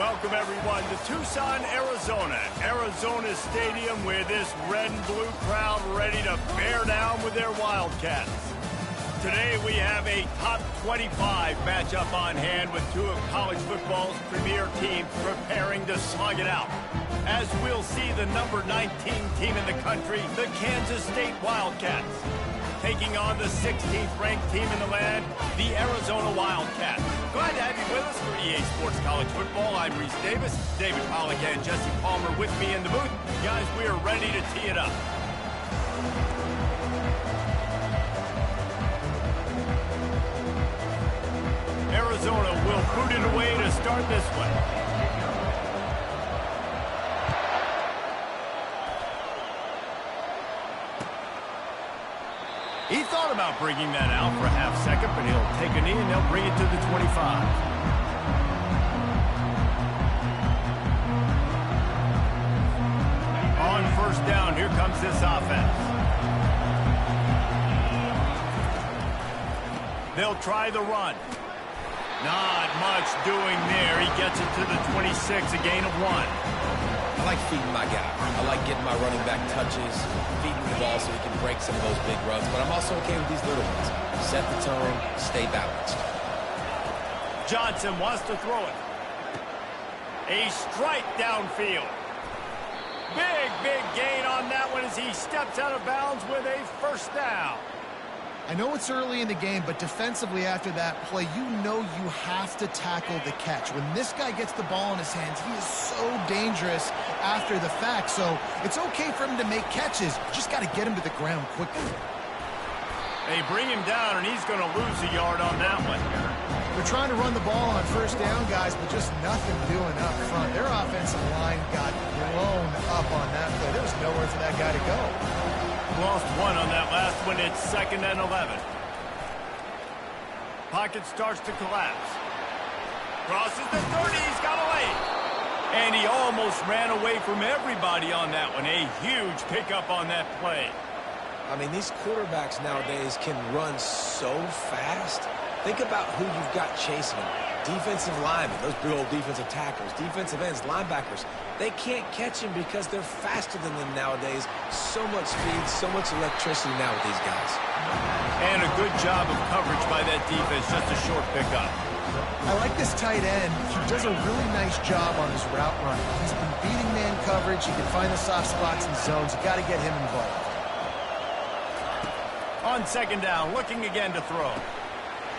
Welcome, everyone, to Tucson, Arizona. Arizona Stadium with this red and blue crowd ready to bear down with their Wildcats. Today we have a top 25 matchup on hand with two of college football's premier teams preparing to slug it out. As we'll see the number 19 team in the country, the Kansas State Wildcats, taking on the 16th ranked team in the land, the Arizona Wildcats. Glad to have you with us for EA Sports College Football. I'm Reese Davis, David Pollack and Jesse Palmer with me in the booth. Guys, we are ready to tee it up. Arizona will boot it away to start this one. He thought about bringing that out for a half second, but he'll take a knee and they'll bring it to the 25. On first down, here comes this offense. They'll try the run. Not much doing there. He gets it to the 26, a gain of 1. I like feeding my guy. I like getting my running back touches, feeding the ball so he can break some of those big runs. But I'm also okay with these little ones. Set the tone, stay balanced. Johnson wants to throw it. A strike downfield. Big gain on that one as he steps out of bounds with a first down. I know it's early in the game, but defensively after that play, you know you have to tackle the catch. When this guy gets the ball in his hands, he is so dangerous after the fact. So it's okay for him to make catches. Just got to get him to the ground quickly. They bring him down, and he's going to lose a yard on that one. They're trying to run the ball on first down, guys, but just nothing doing up front. Their offensive line got blown up on that play. There was nowhere for that guy to go. Lost one on that last one. It's 2nd and 11. Pocket starts to collapse. Crosses the 30. He's got a lane. And he almost ran away from everybody on that one. A huge pickup on that play. I mean, these quarterbacks nowadays can run so fast. Think about who you've got chasing them. Defensive linemen, those big old defensive tackles, defensive ends, linebackers. They can't catch him because they're faster than them nowadays. So much speed, so much electricity now with these guys. And a good job of coverage by that defense, just a short pickup. I like this tight end. He does a really nice job on his route running. He's been beating man coverage. He can find the soft spots and zones. You got to get him involved. On 2nd down, looking again to throw.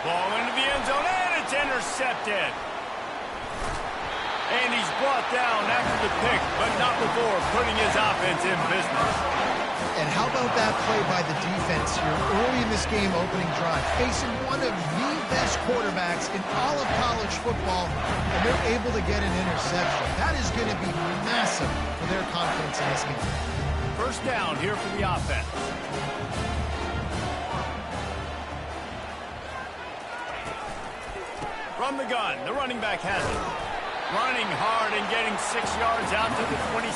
Ball into the end zone, and it's intercepted. And he's brought down after the pick, but not before putting his offense in business. And how about that play by the defense here early in this game opening drive, facing one of the best quarterbacks in all of college football, and they're able to get an interception. That is going to be massive for their confidence in this game. First down here for the offense. From the gun, the running back has it. Running hard and getting 6 yards out to the 26.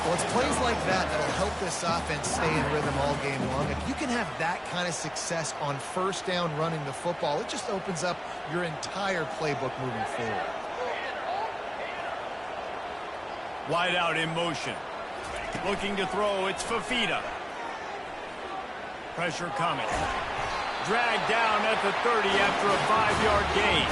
Well, it's plays like that that'll help this offense stay in rhythm all game long. If you can have that kind of success on first down running the football, it just opens up your entire playbook moving forward. Wide out in motion. Looking to throw, it's Fafita. Pressure coming. Dragged down at the 30 after a 5-yard gain.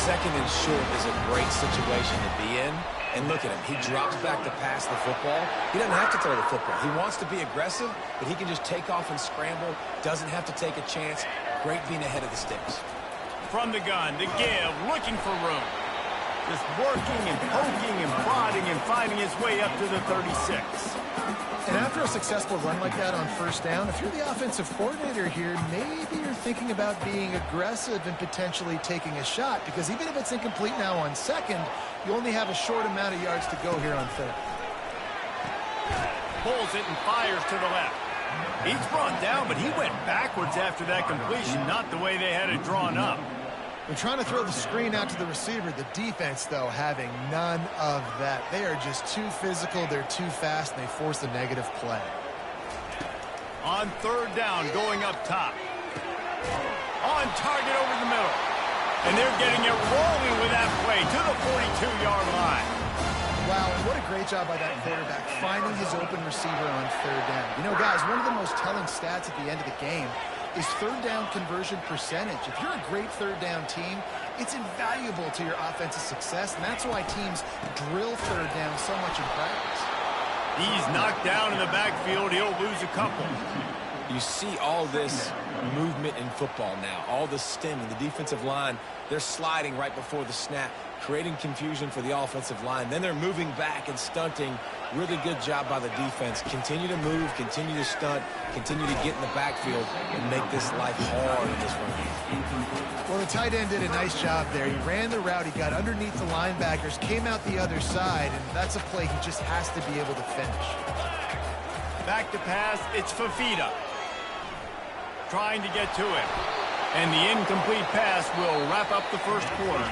2nd and short is a great situation to be in. And look at him. He drops back to pass the football. He doesn't have to throw the football. He wants to be aggressive, but he can just take off and scramble. Doesn't have to take a chance. Great being ahead of the sticks. From the gun, the give, looking for room. Just working and poking and prodding and finding his way up to the 36. And after a successful run like that on first down, if you're the offensive coordinator here, maybe you're thinking about being aggressive and potentially taking a shot, because even if it's incomplete now on 2nd, you only have a short amount of yards to go here on 3rd. Pulls it and fires to the left. He's brought down, but he went backwards after that completion, not the way they had it drawn up. They're trying to throw the screen out to the receiver. The defense, though, having none of that. They are just too physical, they're too fast, and they force a negative play. On 3rd down, going up top. On target over the middle. And they're getting it rolling with that play to the 42-yard line. Wow, and what a great job by that quarterback, finding his open receiver on third down. You know, guys, one of the most telling stats at the end of the game is third down conversion percentage. If you're a great third down team, it's invaluable to your offensive success, and that's why teams drill third down so much in practice. He's knocked down in the backfield. He'll lose a couple. You see all this movement in football now, all the stemming, the defensive line, they're sliding right before the snap, creating confusion for the offensive line. Then they're moving back and stunting. Really good job by the defense. Continue to move, continue to stunt, continue to get in the backfield and make this life hard in this run game. Well, the tight end did a nice job there. He ran the route, he got underneath the linebackers, came out the other side, and that's a play he just has to be able to finish. Back to pass, it's Fafita. Trying to get to him. And the incomplete pass will wrap up the first quarter.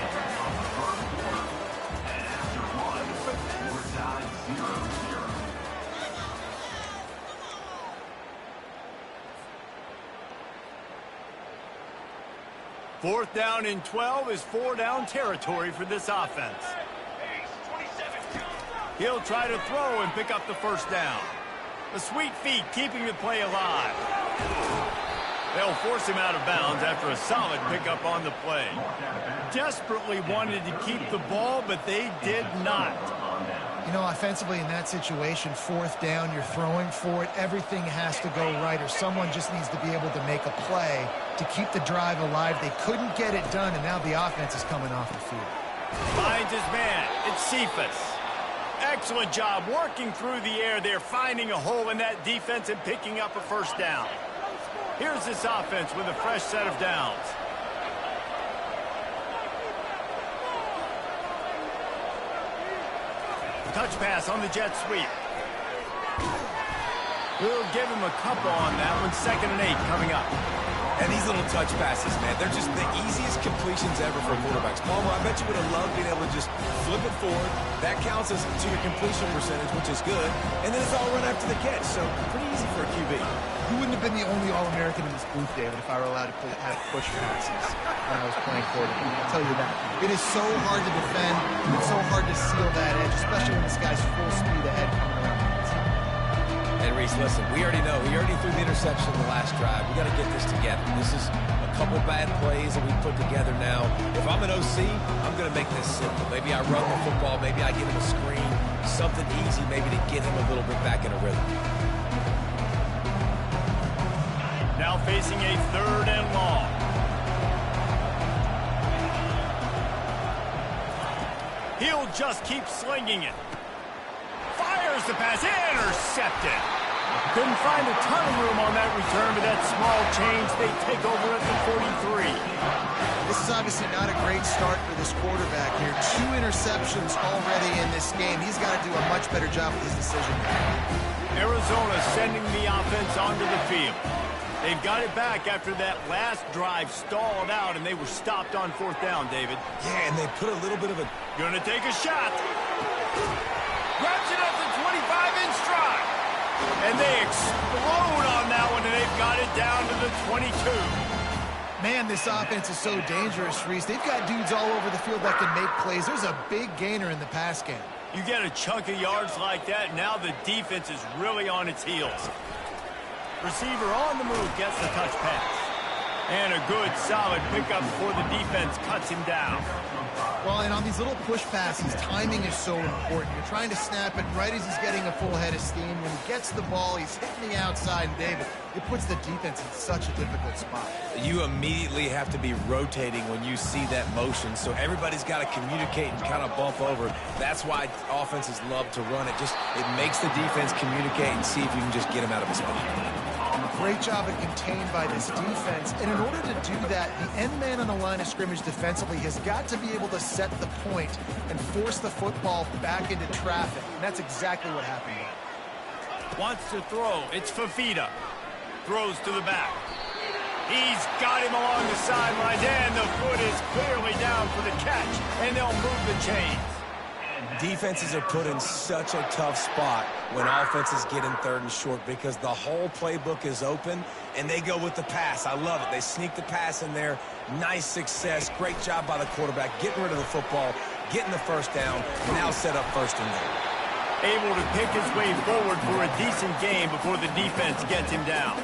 Fourth down and 12 is four-down territory for this offense. He'll try to throw and pick up the first down. The sweet feet keeping the play alive. They'll force him out of bounds after a solid pickup on the play. Desperately wanted to keep the ball, but they did not. You know, offensively in that situation, fourth down, you're throwing for it, everything has to go right, or someone just needs to be able to make a play to keep the drive alive. They couldn't get it done, and now the offense is coming off the field. Finds his man. It's Cephas. Excellent job working through the air there, finding a hole in that defense and picking up a first down. Here's this offense with a fresh set of downs. Touch pass on the jet sweep. We'll give him a couple on that one. 2nd and 8 coming up. And these little touch passes, man, they're just the easiest completions ever for quarterbacks. Palmer, I bet you would have loved being able to just flip it forward. That counts as to your completion percentage, which is good. And then it's all run after the catch, so pretty easy for a QB. You wouldn't have been the only All-American in this booth, David, if I were allowed to have push passes when I was playing quarterback. I'll tell you that. It is so hard to defend. It's so hard to seal that edge, especially when this guy's full speed ahead coming around. And Reese, listen, we already know. He already threw the interception in the last drive. We got to get this together. This is a couple bad plays that we put together now. If I'm an OC, I'm going to make this simple. Maybe I run the football. Maybe I give him a screen. Something easy maybe to get him a little bit back in a rhythm. Now facing a 3rd and long. He'll just keep slinging it. Fires the pass, intercepted. Couldn't find a ton of room on that return, but that small change, they take over at the 43. This is obviously not a great start for this quarterback here. 2 interceptions already in this game. He's got to do a much better job with his decision. Arizona sending the offense onto the field. They've got it back after that last drive stalled out, and they were stopped on 4th down, David. Yeah, and they put a little bit of a... Gonna take a shot. Grabs it at the 25 in stride. And they explode on that one, and they've got it down to the 22. Man, this offense is so dangerous, Reese. They've got dudes all over the field that can make plays. There's a big gainer in the pass game. You get a chunk of yards like that, now the defense is really on its heels. Receiver on the move gets the touch pass. And a good, solid pickup before the defense cuts him down. Well, and on these little push passes, timing is so important. You're trying to snap it right as he's getting a full head of steam. When he gets the ball, he's hitting the outside, and David, it puts the defense in such a difficult spot. You immediately have to be rotating when you see that motion, so everybody's got to communicate and kind of bump over. That's why offenses love to run it. It makes the defense communicate and see if you can just get him out of his spot. Great job at contained by this defense. And in order to do that, the end man on the line of scrimmage defensively has got to be able to set the point and force the football back into traffic. And that's exactly what happened there. Wants to throw. It's Fafita. Throws to the back. He's got him along the sidelines, and the foot is clearly down for the catch, and they'll move the chains. Defenses are put in such a tough spot when offenses get in 3rd and short because the whole playbook is open, and they go with the pass. I love it. They sneak the pass in there. Nice success. Great job by the quarterback getting rid of the football, getting the first down, now set up 1st and goal. Able to pick his way forward for a decent game before the defense gets him down.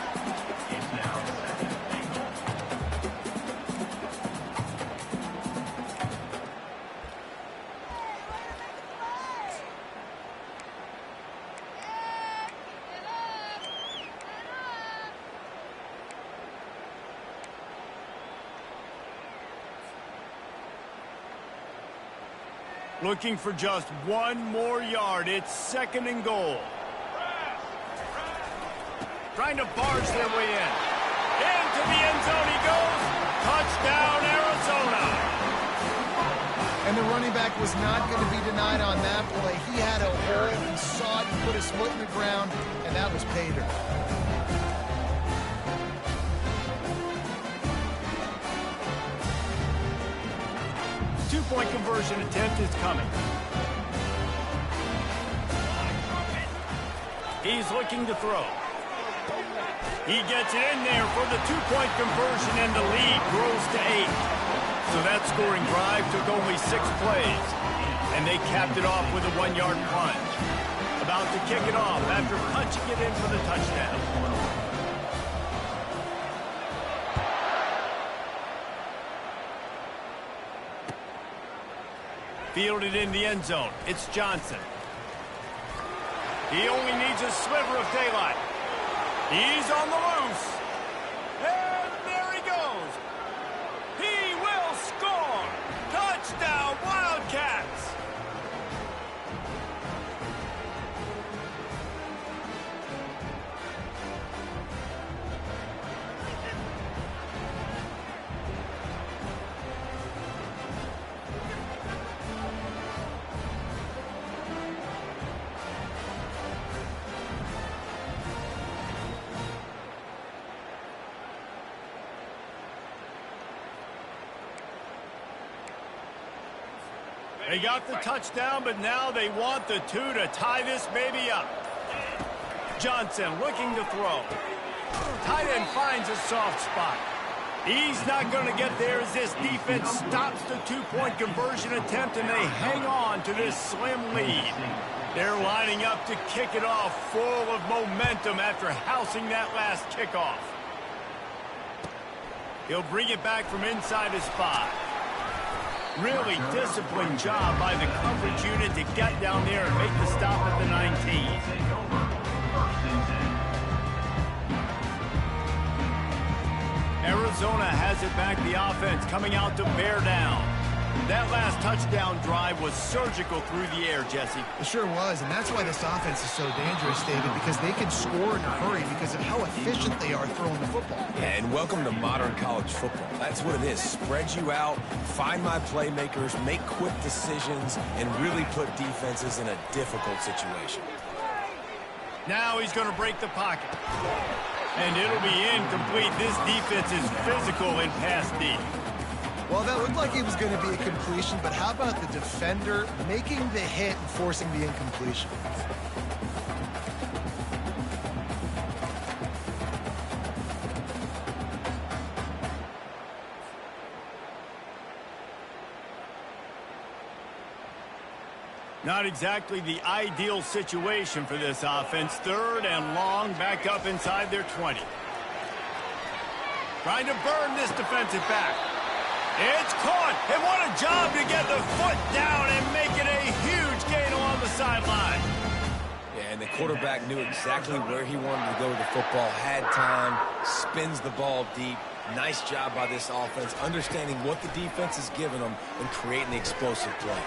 Looking for just 1 more yard. It's 2nd and goal. Trying to barge their way in. Into the end zone he goes. Touchdown, Arizona. And the running back was not going to be denied on that play. He had a hole. He saw it. He put his foot in the ground, and that was pay dirt. Two-point conversion attempt is coming. He's looking to throw. He gets it in there for the 2-point conversion, and the lead grows to 8. So that scoring drive took only 6 plays, and they capped it off with a 1-yard plunge. About to kick it off after punching it in for the touchdown. Fielded in the end zone. It's Johnson. He only needs a sliver of daylight. He's on the loose. And there he goes. He will score. Touchdown, Wildcats. They got the touchdown, but now they want the 2 to tie this baby up. Johnson looking to throw. Tight end finds a soft spot. He's not going to get there as this defense stops the 2-point conversion attempt, and they hang on to this slim lead. They're lining up to kick it off full of momentum after housing that last kickoff. He'll bring it back from inside his 5. Really disciplined job by the coverage unit to get down there and make the stop at the 19. Arizona has it back, the offense coming out to bear down. That last touchdown drive was surgical through the air, Jesse. It sure was, and that's why this offense is so dangerous, David, because they can score in a hurry because of how efficient they are throwing the football. Yeah, and welcome to modern college football. That's what it is. Spread you out, find my playmakers, make quick decisions, and really put defenses in a difficult situation. Now he's going to break the pocket. And it'll be incomplete. This defense is physical in pass D. Well, that looked like it was going to be a completion, but how about the defender making the hit and forcing the incompletion? Not exactly the ideal situation for this offense. 3rd and long, back up inside their 20. Trying to burn this defensive back. It's caught, and what a job to get the foot down and make it a huge gain along the sideline. Yeah, and the quarterback knew exactly where he wanted to go with the football, had time, spins the ball deep. Nice job by this offense, understanding what the defense is giving them and creating the explosive play.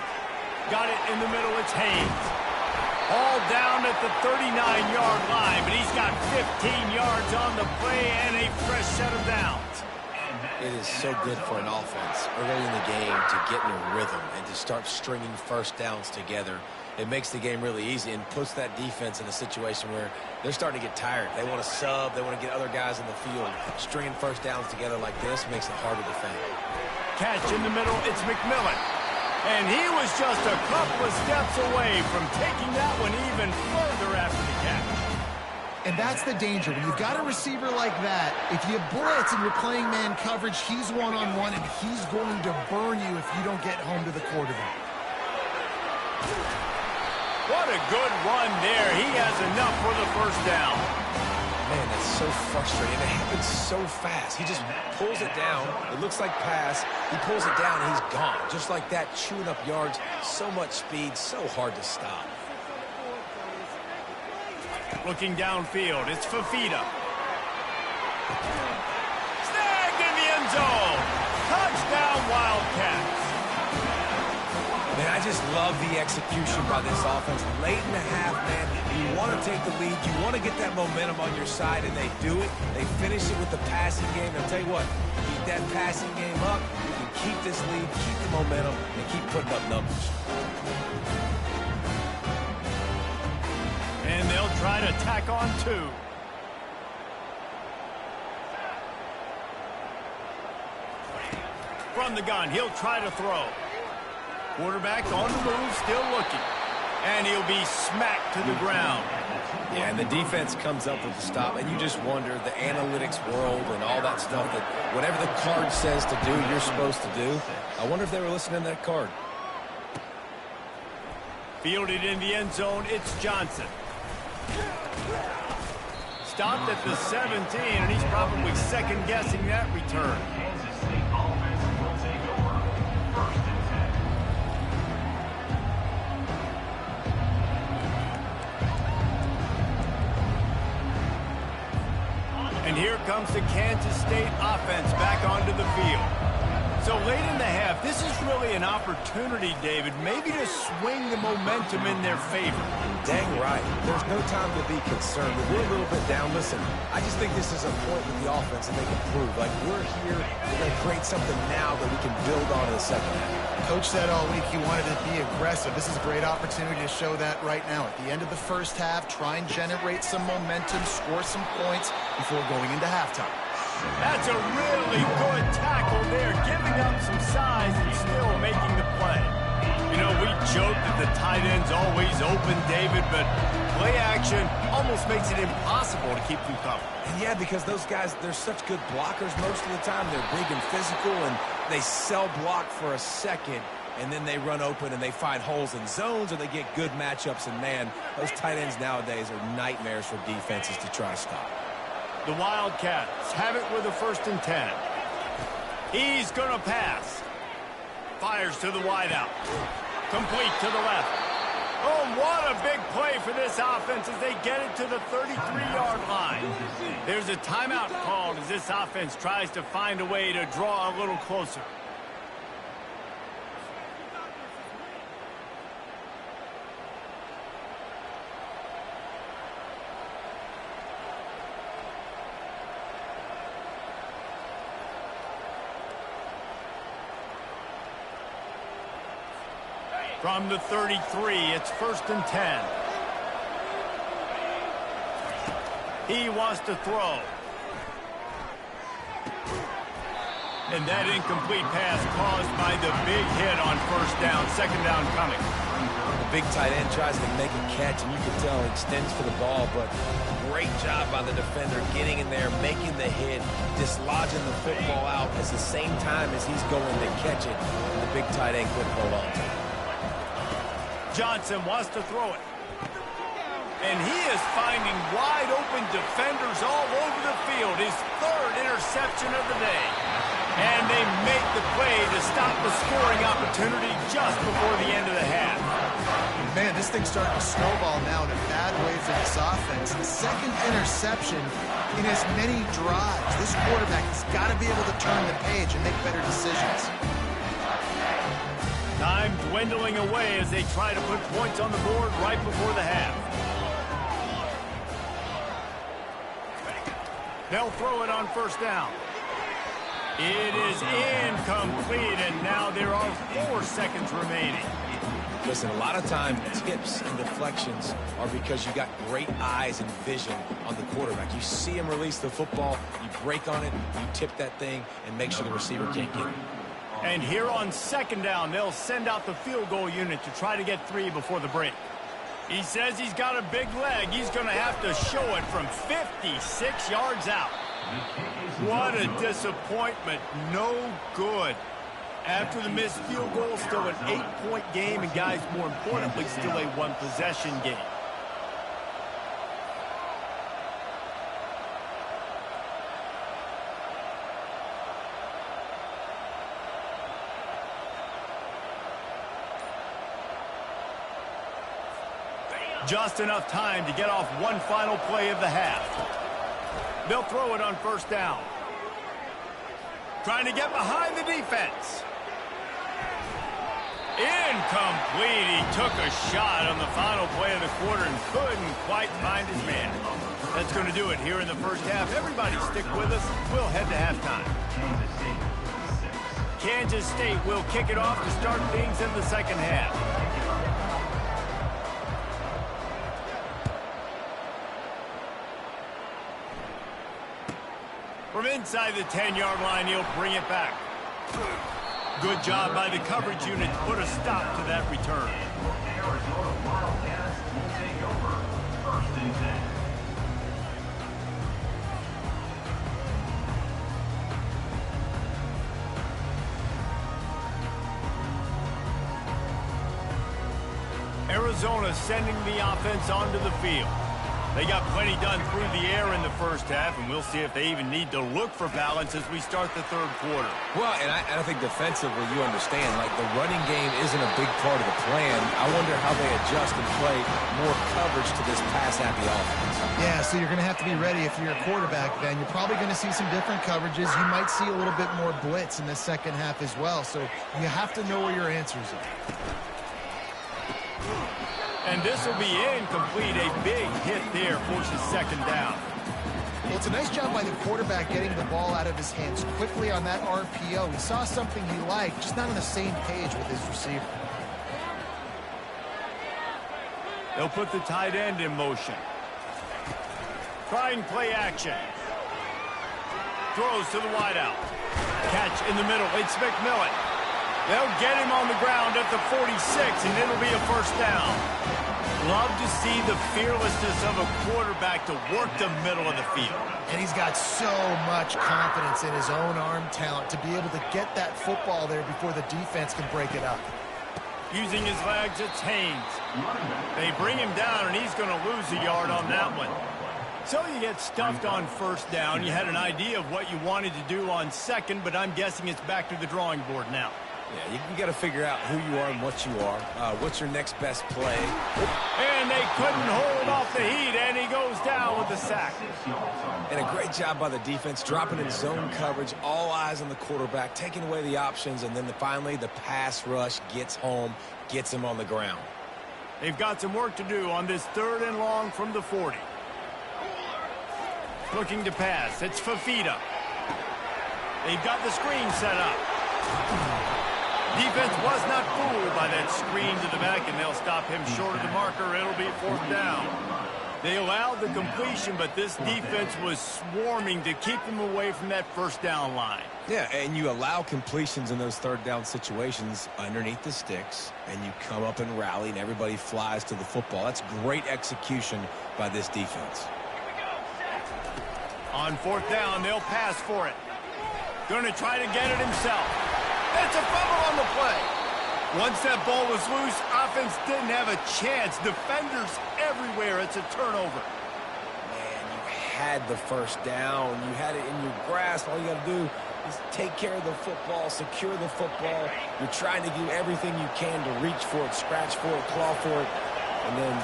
Got it in the middle, it's Haynes. All down at the 39-yard line, but he's got 15 yards on the play and a fresh set of downs. It is so good for an offense early in the game to get in a rhythm and to start stringing first downs together. It makes the game really easy and puts that defense in a situation where they're starting to get tired. They want to sub. They want to get other guys in the field. Stringing first downs together like this makes it hard to defend. Catch in the middle. It's McMillan. And he was just a couple of steps away from taking that one even further after the catch. And that's the danger. When you've got a receiver like that, if you blitz and you're playing man coverage, he's one-on-one, and he's going to burn you if you don't get home to the quarterback. What a good run there. He has enough for the first down. Man, that's so frustrating. It happens so fast. He just pulls it down. It looks like pass. He pulls it down, and he's gone. Just like that, chewing up yards. So much speed, so hard to stop. Looking downfield, it's Fafita. Snagged in the end zone. Touchdown, Wildcats. Man, I just love the execution by this offense. Late in the half, man, you want to take the lead. You want to get that momentum on your side, and they do it. They finish it with the passing game. I'll tell you what, keep that passing game up. You can keep this lead, keep the momentum, and keep putting up numbers. And they'll try to tack on 2. From the gun, he'll try to throw. Quarterback on the move, still looking. And he'll be smacked to the ground. Yeah, and the defense comes up with the stop, and you just wonder, the analytics world and all that stuff, that whatever the card says to do, you're supposed to do. I wonder if they were listening to that card. Fielded in the end zone, it's Johnson. Stopped at the 17, and he's probably second-guessing that return. And here comes the Kansas State offense back onto the field. So late in the half, this is really an opportunity, David, maybe to swing the momentum in their favor. Dang right. There's no time to be concerned. We're a little bit down. Listen, I just think this is a point with the offense that they can prove. Like, we're here, we're going to create something now that we can build on in the second half. Coach said all week he wanted to be aggressive. This is a great opportunity to show that right now. At the end of the first half, try and generate some momentum, score some points before going into halftime. That's a really good tackle there, giving up some size and still making the play. You know, we joke that the tight end's always open, David, but play action almost makes it impossible to keep them covered. And yeah, because those guys, they're such good blockers most of the time. They're big and physical, and they sell block for a second, and then they run open and they find holes in zones, or they get good matchups. And, man, those tight ends nowadays are nightmares for defenses to try to stop. The Wildcats have it with a 1st and 10. He's going to pass. Fires to the wideout. Complete to the left. Oh, what a big play for this offense as they get it to the 33-yard line. There's a timeout called as this offense tries to find a way to draw a little closer. From the 33, it's 1st and 10. He wants to throw. And that incomplete pass caused by the big hit on 1st down. 2nd down coming. The big tight end tries to make a catch, and you can tell he extends for the ball, but great job by the defender getting in there, making the hit, dislodging the football out at the same time as he's going to catch it. And the big tight end couldn't hold on to it. Johnson wants to throw it. And he is finding wide open defenders all over the field. His 3rd interception of the day. And they make the play to stop the scoring opportunity just before the end of the half. Man, this thing's starting to snowball now in a bad way for this offense. The 2nd interception in as many drives. This quarterback has got to be able to turn the page and make better decisions. Time dwindling away as they try to put points on the board right before the half. They'll throw it on 1st down. It is incomplete, and now there are 4 seconds remaining. Listen, a lot of time, tips and deflections are because you got great eyes and vision on the quarterback. You see him release the football, you break on it, you tip that thing, and make sure the receiver can't get it. And here on second down, they'll send out the field goal unit to try to get 3 before the break. He says he's got a big leg. He's going to have to show it from 56 yards out. What a disappointment. No good. After the missed field goal, still an 8-point game, and guys, more importantly, still a 1-possession game. Just enough time to get off one final play of the half. They'll throw it on first down. Trying to get behind the defense. Incomplete. He took a shot on the final play of the quarter and couldn't quite find his man. That's going to do it here in the first half. Everybody stick with us. We'll head to halftime. Kansas State will kick it off to start things in the second half. From inside the 10-yard line, he'll bring it back. Good job by the coverage unit to put a stop to that return. Arizona sending the offense onto the field. They got plenty done through the air in the first half, and we'll see if they even need to look for balance as we start the third quarter. Well, and I think defensively, you understand, like the running game isn't a big part of the plan. I wonder how they adjust and play more coverage to this pass-happy offense. Yeah, so you're going to have to be ready if you're a quarterback, then. You're probably going to see some different coverages. You might see a little bit more blitz in the second half as well, so you have to know where your answers are. And this will be incomplete. A big hit there forces second down. Well, it's a nice job by the quarterback getting the ball out of his hands quickly on that RPO. He saw something he liked, just not on the same page with his receiver. They'll put the tight end in motion. Trying play action. Throws to the wideout. Catch in the middle. It's McMillan. They'll get him on the ground at the 46, and it'll be a first down. Love to see the fearlessness of a quarterback to work the middle of the field. And he's got so much confidence in his own arm talent to be able to get that football there before the defense can break it up. Using his legs, it's Haynes. They bring him down, and he's going to lose a yard on that one. So you get stuffed on first down. You had an idea of what you wanted to do on second, but I'm guessing it's back to the drawing board now. Yeah, you got to figure out who you are and what you are. What's your next best play? And they couldn't hold off the heat, and he goes down with the sack. And a great job by the defense, dropping in zone coverage, all eyes on the quarterback, taking away the options, and then finally the pass rush gets home, gets him on the ground. They've got some work to do on this third and long from the 40. Looking to pass. It's Fafita. They've got the screen set up. Defense was not fooled by that screen to the back, and they'll stop him short of the marker. It'll be fourth down. They allowed the completion, but this defense was swarming to keep him away from that first down line. Yeah, and you allow completions in those third down situations underneath the sticks, and you come up and rally, and everybody flies to the football. That's great execution by this defense. On fourth down, they'll pass for it. Going to try to get it himself. It's a fumble on the play. Once that ball was loose, offense didn't have a chance. Defenders everywhere. It's a turnover. Man, you had the first down. You had it in your grasp. All you got to do is take care of the football, secure the football. You're trying to do everything you can to reach for it, scratch for it, claw for it, and then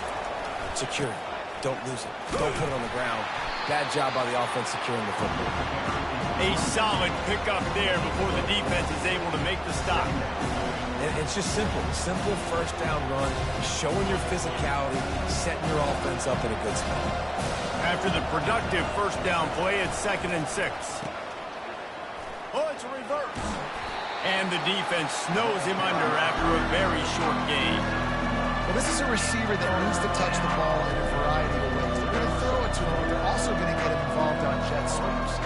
secure it. Don't lose it. Don't put it on the ground. Bad job by the offense securing the football. A solid pickup there before the defense is able to make the stop. And it's just simple. Simple first down run, showing your physicality, setting your offense up in a good spot. After the productive first down play, it's 2nd and 6. Oh, it's a reverse. And the defense snows him under after a very short gain. Well, this is a receiver that needs to touch the ball in a variety of ways. They're going to throw it to him, but they're also going to get him involved on jet sweeps.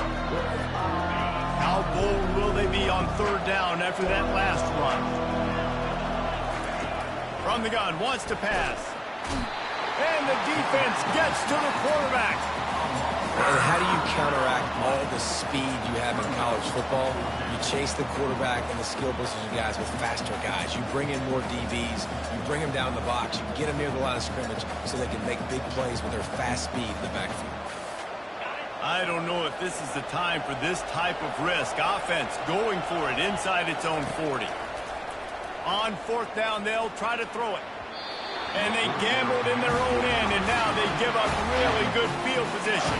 How bold will they be on third down after that last run? From the gun, wants to pass. And the defense gets to the quarterback. And how do you counteract all the speed you have in college football? You chase the quarterback and the skill position guys with faster guys. You bring in more DBs. You bring them down the box. You get them near the line of scrimmage so they can make big plays with their fast speed in the backfield. I don't know if this is the time for this type of risk. Offense going for it inside its own 40. On fourth down, they'll try to throw it. And they gambled in their own end, and now they give up really good field position.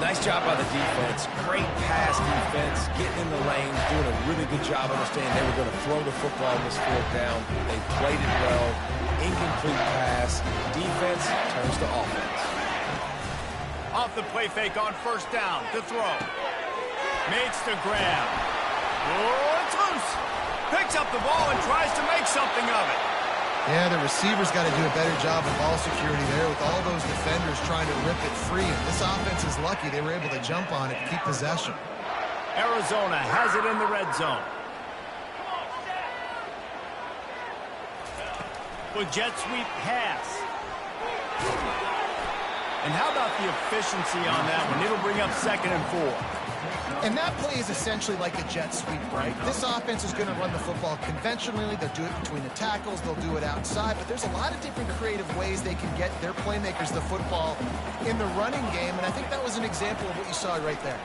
Nice job by the defense. Great pass defense, getting in the lanes, doing a really good job understanding they were going to throw the football on this fourth down. They played it well. Incomplete pass. Defense turns to offense. Off the play fake on first down to throw. Makes the grab. Oh, it's loose. Picks up the ball and tries to make something of it. Yeah, the receivers got to do a better job of ball security there with all those defenders trying to rip it free. And this offense is lucky they were able to jump on it and keep possession. Arizona has it in the red zone. With jet sweep pass. And how about the efficiency on that one? It'll bring up 2nd and 4. And that play is essentially like a jet sweep, right? This offense is going to run the football conventionally. They'll do it between the tackles. They'll do it outside. But there's a lot of different creative ways they can get their playmakers the football in the running game. And I think that was an example of what you saw right there.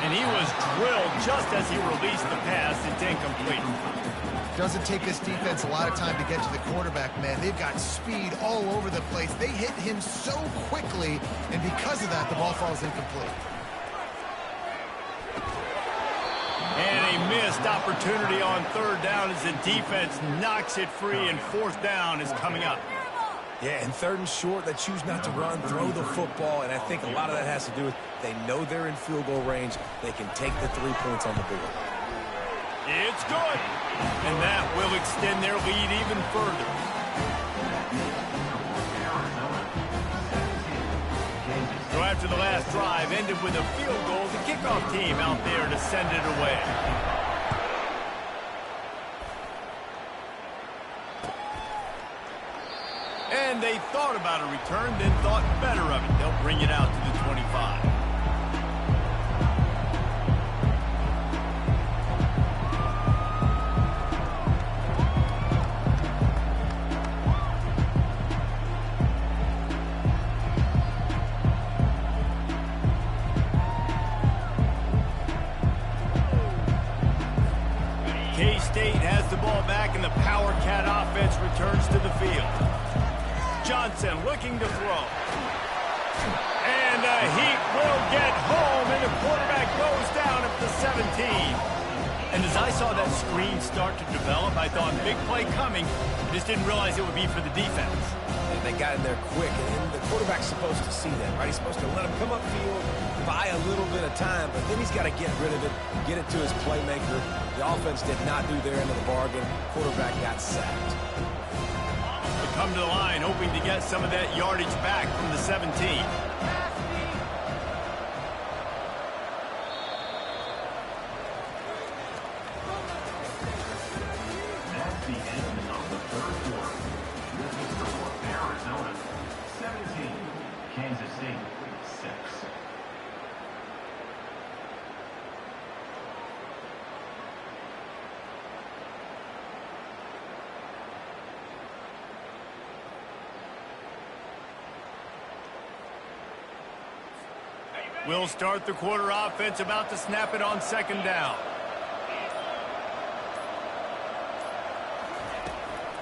And he was drilled just as he released the pass. It's incomplete. Doesn't take this defense a lot of time to get to the quarterback, man. They've got speed all over the place. They hit him so quickly, and because of that, the ball falls incomplete. And a missed opportunity on third down as the defense knocks it free, and fourth down is coming up. Yeah, and 3rd and short, they choose not to run, throw the football, and I think a lot of that has to do with they know they're in field goal range. They can take the 3 points on the board. It's good. And that will extend their lead even further. So after the last drive ended with a field goal, the kickoff team out there to send it away. And they thought about a return, then thought better of it. They'll bring it out to the 25. K-State has the ball back, and the Power Cat offense returns to the field. Johnson looking to throw. And the Heat will get home, and the quarterback goes down at the 17. And as I saw that screen start to develop, I thought, big play coming. Just didn't realize it would be for the defense. And they got in there quick, and the quarterback's supposed to see that, right? He's supposed to let him come upfield, buy a little bit of time, but then he's got to get rid of it, get it to his playmaker. The offense did not do their end of the bargain. Quarterback got sacked. They come to the line, hoping to get some of that yardage back from the 17. That's the end of the 3rd quarter. This is the score: Arizona 17, Kansas State 6. We'll start the quarter offense, about to snap it on 2nd down.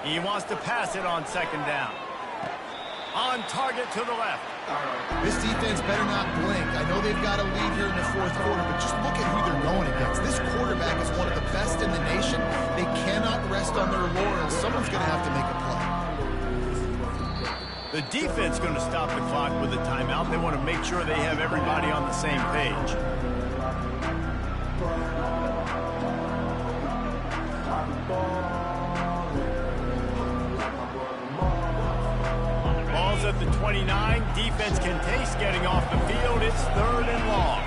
He wants to pass it on 2nd down. On target to the left. This defense better not blink. I know they've got a lead here in the 4th quarter, but just look at who they're going against. This quarterback is one of the best in the nation. They cannot rest on their laurels. Someone's going to have to make a play. The defense going to stop the clock with a timeout. They want to make sure they have everybody on the same page. Ball's at the 29. Defense can taste getting off the field. It's 3rd and long.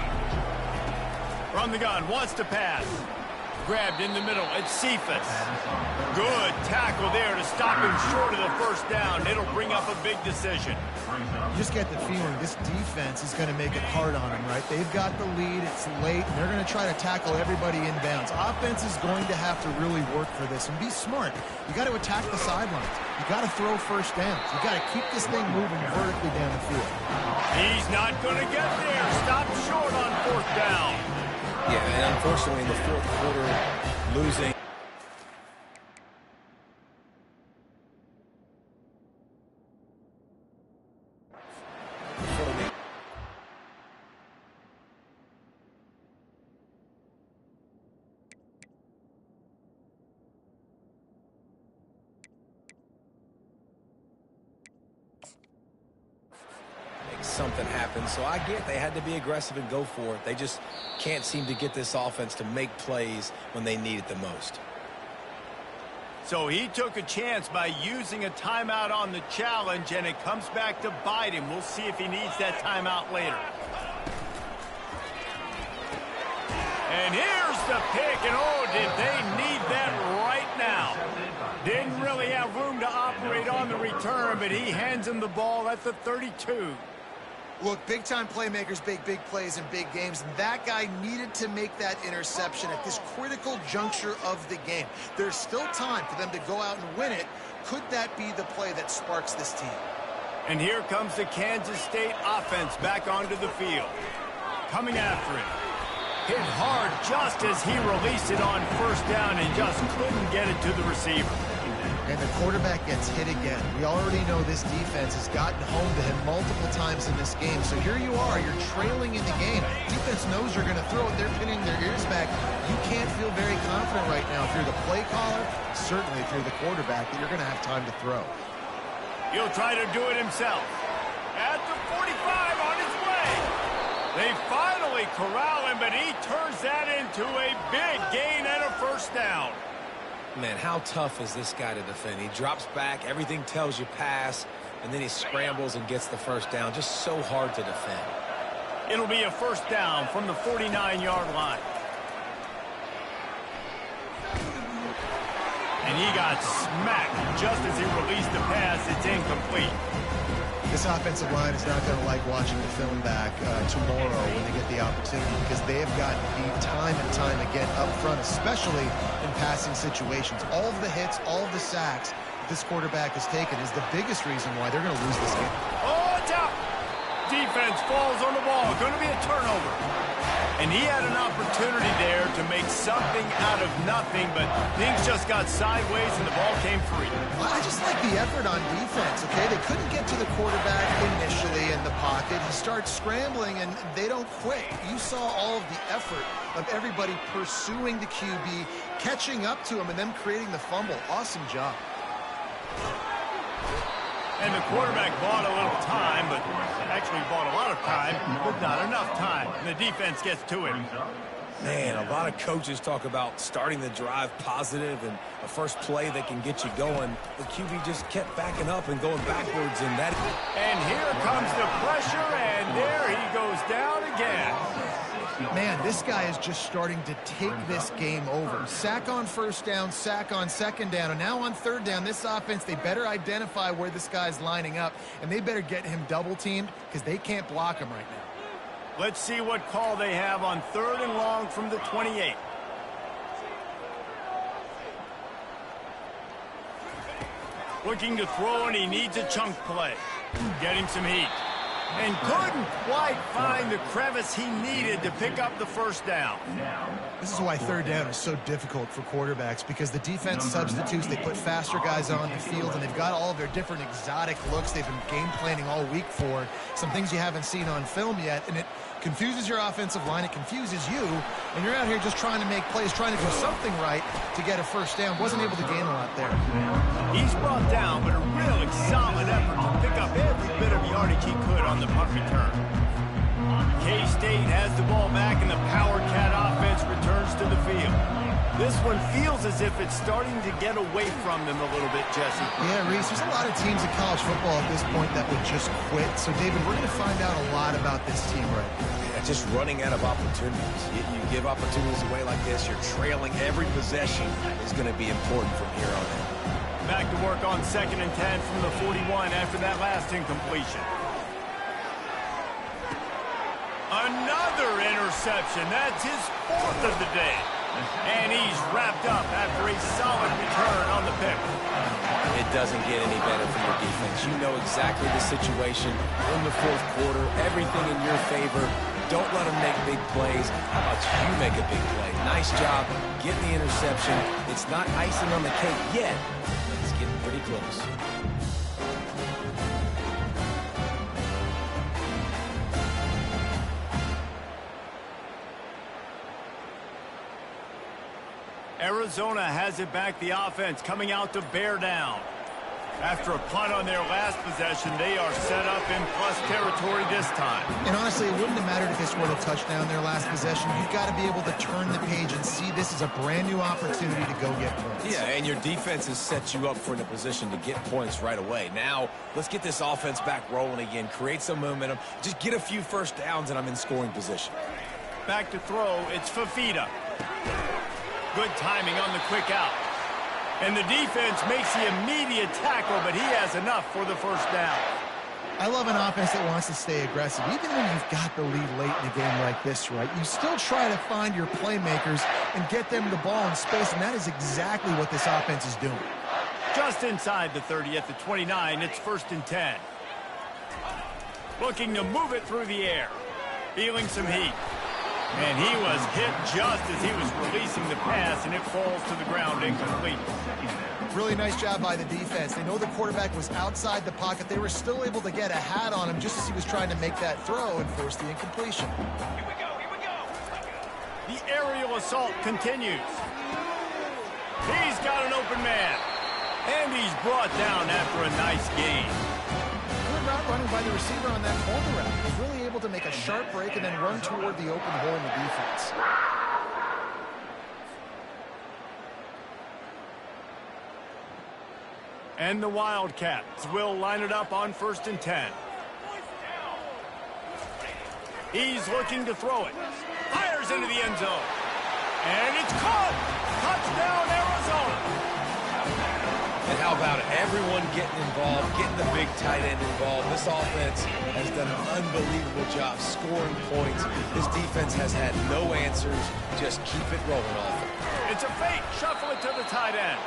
From the gun, wants to pass. Grabbed in the middle, it's Cephas. Good tackle there to stop him short of the first down. It'll bring up a big decision. You just get the feeling this defense is going to make it hard on them, right? They've got the lead, it's late, and they're going to try to tackle everybody inbounds. Offense is going to have to really work for this and be smart. You got to attack the sidelines. You got to throw first downs. You got to keep this thing moving vertically down the field. He's not going to get there. Stopped short on fourth down. Yeah, and unfortunately in the fourth quarter, losing. Something happened, so I get they had to be aggressive and go for it. They just can't seem to get this offense to make plays when they need it the most. So he took a chance by using a timeout on the challenge, and it comes back to bite him. We'll see if he needs that timeout later. And here's the pick, and oh, did they need that right now. Didn't really have room to operate on the return, but he hands him the ball at the 32. Look, big-time playmakers make big plays in big games, and that guy needed to make that interception at this critical juncture of the game. There's still time for them to go out and win it. Could that be the play that sparks this team? And here comes the Kansas State offense back onto the field. Coming after it. Hit hard just as he released it on first down and just couldn't get it to the receiver. And the quarterback gets hit again. We already know this defense has gotten home to him multiple times in this game. So here you are, you're trailing in the game. Defense knows you're going to throw it. They're pinning their ears back. You can't feel very confident right now if you're the play caller, certainly if you're the quarterback, that you're going to have time to throw. He'll try to do it himself. At the 45 on his way. They finally corral him, but he turns that into a big gain and a first down. Man, how tough is this guy to defend? He drops back, everything tells you pass, and then he scrambles and gets the first down. Just so hard to defend. It'll be a first down from the 49-yard line. And he got smacked just as he released the pass. It's incomplete. This offensive line is not going to like watching the film back tomorrow when they get the opportunity, because they have gotten beat time and time again up front, especially in passing situations. All of the hits, all of the sacks that this quarterback has taken is the biggest reason why they're going to lose this game. Oh, it's out. Defense falls on the ball. Going to be a turnover. And he had an opportunity there to make something out of nothing, but things just got sideways and the ball came free. I just like the effort on defense, okay? They couldn't get to the quarterback initially in the pocket. He starts scrambling, and they don't quit. You saw all of the effort of everybody pursuing the QB, catching up to him, and them creating the fumble. Awesome job. And the quarterback bought a little time, but actually bought a lot of time, but not enough time. And the defense gets to him. Man, a lot of coaches talk about starting the drive positive and a first play that can get you going. The QB just kept backing up and going backwards, and that. And here comes the pressure, and there he goes down again. Man, this guy is just starting to take this game over. Sack on first down, sack on second down, and now on third down, this offense, they better identify where this guy's lining up, and they better get him double-teamed because they can't block him right now. Let's see what call they have on third and long from the 28. Looking to throw, and he needs a chunk play. Get him some heat. And couldn't quite find the crevice he needed to pick up the first down. This is why third down is so difficult for quarterbacks, because the defense substitutes, they put faster guys on the field, and they've got all of their different exotic looks they've been game planning all week for, some things you haven't seen on film yet, and it confuses your offensive line, it confuses you, and you're out here just trying to make plays, trying to do something right to get a first down. Wasn't able to gain a lot there. He's brought down, but a really solid effort to pick up every bit of yardage he could on the punt return. K-State has the ball back, and the Power Cat offense returns to the field. This one feels as if it's starting to get away from them a little bit, Jesse. Yeah, Reese, there's a lot of teams in college football at this point that would just quit. So, David, we're going to find out a lot about this team right now. Yeah, just running out of opportunities. You give opportunities away like this, you're trailing. Every possession is going to be important from here on in. Back to work on 2nd and 10 from the 41 after that last incompletion. Another interception. That's his 4th of the day. And he's wrapped up after a solid return on the pick. It doesn't get any better for your defense. You know exactly the situation in the 4th quarter. Everything in your favor. Don't let them make big plays. How about you make a big play? Nice job getting the interception. It's not icing on the cake yet, but it's getting pretty close. Arizona has it back, the offense coming out to bear down. After a punt on their last possession, they are set up in plus territory this time. And honestly, it wouldn't have mattered if they scored a touchdown their last possession. You've got to be able to turn the page and see this is a brand new opportunity to go get points. Yeah, and your defense has set you up for a position to get points right away. Now, let's get this offense back rolling again, create some momentum, just get a few first downs, and I'm in scoring position. Back to throw, it's Fafita. Good timing on the quick out. And the defense makes the immediate tackle, but he has enough for the first down. I love an offense that wants to stay aggressive. Even when you've got the lead late in a game like this, right, you still try to find your playmakers and get them the ball in space, and that is exactly what this offense is doing. Just inside the 30 at the 29, it's 1st and 10. Looking to move it through the air. Feeling some heat. And he was hit just as he was releasing the pass, and it falls to the ground incomplete. Really nice job by the defense. They know the quarterback was outside the pocket. They were still able to get a hat on him just as he was trying to make that throw and force the incompletion. The aerial assault continues. He's got an open man. And he's brought down after a nice gain. Good route running by the receiver on that corner route. He was really able to make a sharp break and then run toward the open hole in the defense. And the Wildcats will line it up on 1st and 10. He's looking to throw it. Fires into the end zone. And it's caught. Touchdown, Arizona. And how about it? Everyone getting involved, getting the big tight end involved. This offense has done an unbelievable job scoring points. This defense has had no answers. Just keep it rolling off it. It's a fake. Shuffle it to the tight end.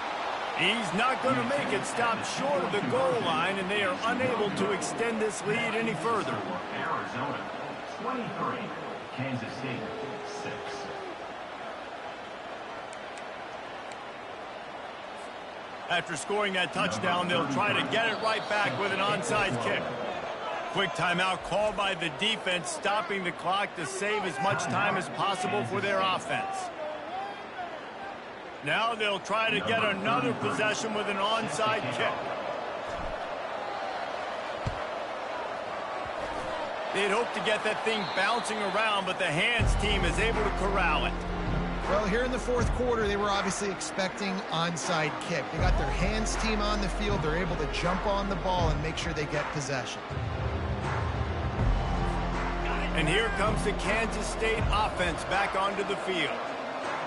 He's not going to make it. Stop short of the goal line, and they are unable to extend this lead any further. Arizona 23, Kansas State 6. After scoring that touchdown, they'll try to get it right back with an onside kick. Quick timeout called by the defense, stopping the clock to save as much time as possible for their offense. Now they'll try to get another possession with an onside kick. They'd hope to get that thing bouncing around, but the hands team is able to corral it. Well, here in the 4th quarter, they were obviously expecting onside kick. They got their hands team on the field. They're able to jump on the ball and make sure they get possession. And here comes the Kansas State offense back onto the field.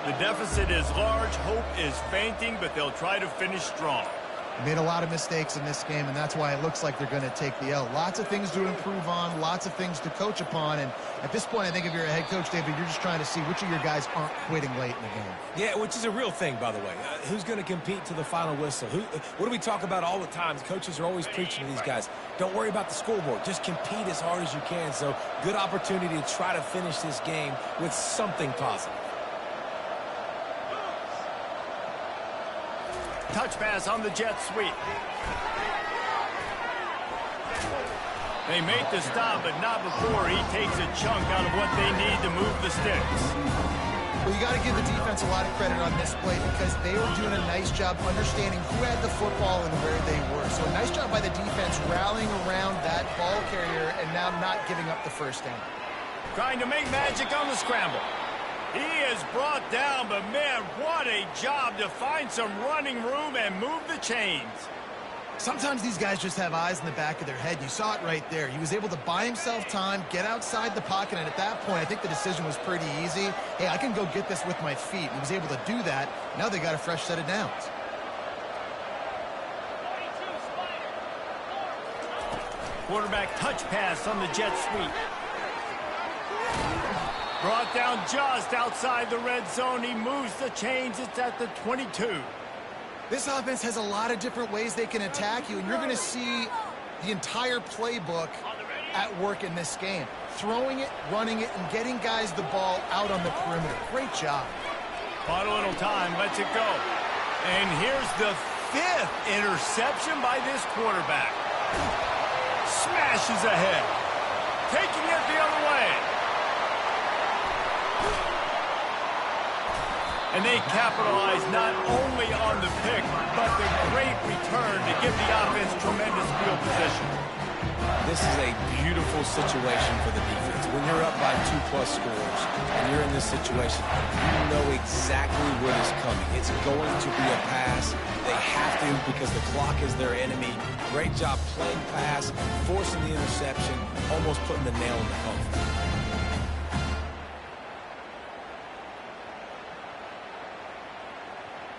The deficit is large, hope is fainting, but they'll try to finish strong. They made a lot of mistakes in this game, and that's why it looks like they're going to take the L. Lots of things to improve on, lots of things to coach upon, and at this point, I think if you're a head coach, David, you're just trying to see which of your guys aren't quitting late in the game. Yeah, which is a real thing, by the way. Who's going to compete to the final whistle? What do we talk about all the time? Coaches are always preaching to these guys. Don't worry about the scoreboard. Just compete as hard as you can. So, good opportunity to try to finish this game with something positive. Touch pass on the jet sweep. They make the stop, but not before he takes a chunk out of what they need to move the sticks. Well, you got to give the defense a lot of credit on this play because they were doing a nice job understanding who had the football and where they were. So a nice job by the defense rallying around that ball carrier and now not giving up the first down. Trying to make magic on the scramble. He is brought down, but man, what a job to find some running room and move the chains. Sometimes these guys just have eyes in the back of their head. You saw it right there. He was able to buy himself time, get outside the pocket, and at that point, I think the decision was pretty easy. Hey, I can go get this with my feet. He was able to do that. Now they got a fresh set of downs. Quarterback touch pass on the jet sweep. Brought down just outside the red zone. He moves the chains. It's at the 22. This offense has a lot of different ways they can attack you, and you're going to see the entire playbook at work in this game. Throwing it, running it, and getting guys the ball out on the perimeter. Great job. Bought a little time, lets it go. And here's the 5th interception by this quarterback. Smashes ahead. Taking it the other way. And they capitalize not only on the pick, but the great return to give the offense tremendous field position. This is a beautiful situation for the defense. When you're up by 2+ scores and you're in this situation, you know exactly what is coming. It's going to be a pass. They have to because the clock is their enemy. Great job playing pass, forcing the interception, almost putting the nail in the coffin.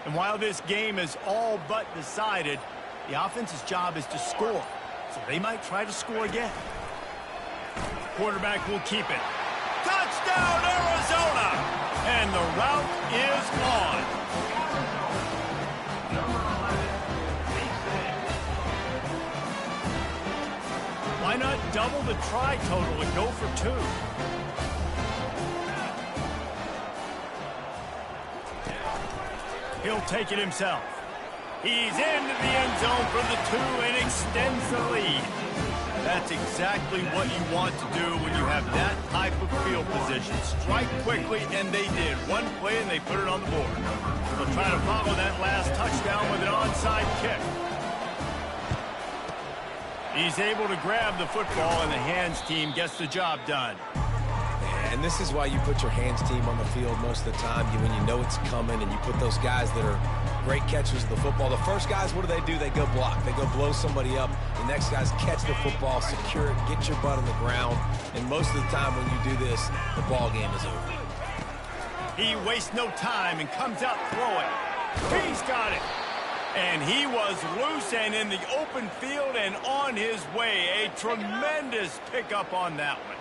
And while this game is all but decided, the offense's job is to score. So they might try to score again. Quarterback will keep it. Touchdown, Arizona! And the route is on. Why not double the try total and go for 2? He'll take it himself. He's into the end zone for the 2 and extends the lead. That's exactly what you want to do when you have that type of field position. Strike quickly, and they did. One play, and they put it on the board. They'll try to follow that last touchdown with an onside kick. He's able to grab the football, and the hands team gets the job done. And this is why you put your hands team on the field most of the time when you know it's coming, and you put those guys that are great catchers of the football. The first guys, what do? They go block. They go blow somebody up. The next guys catch the football, secure it, get your butt on the ground. And most of the time when you do this, the ball game is over. He wastes no time and comes out throwing. He's got it. And he was loose and in the open field and on his way. A tremendous pickup on that one.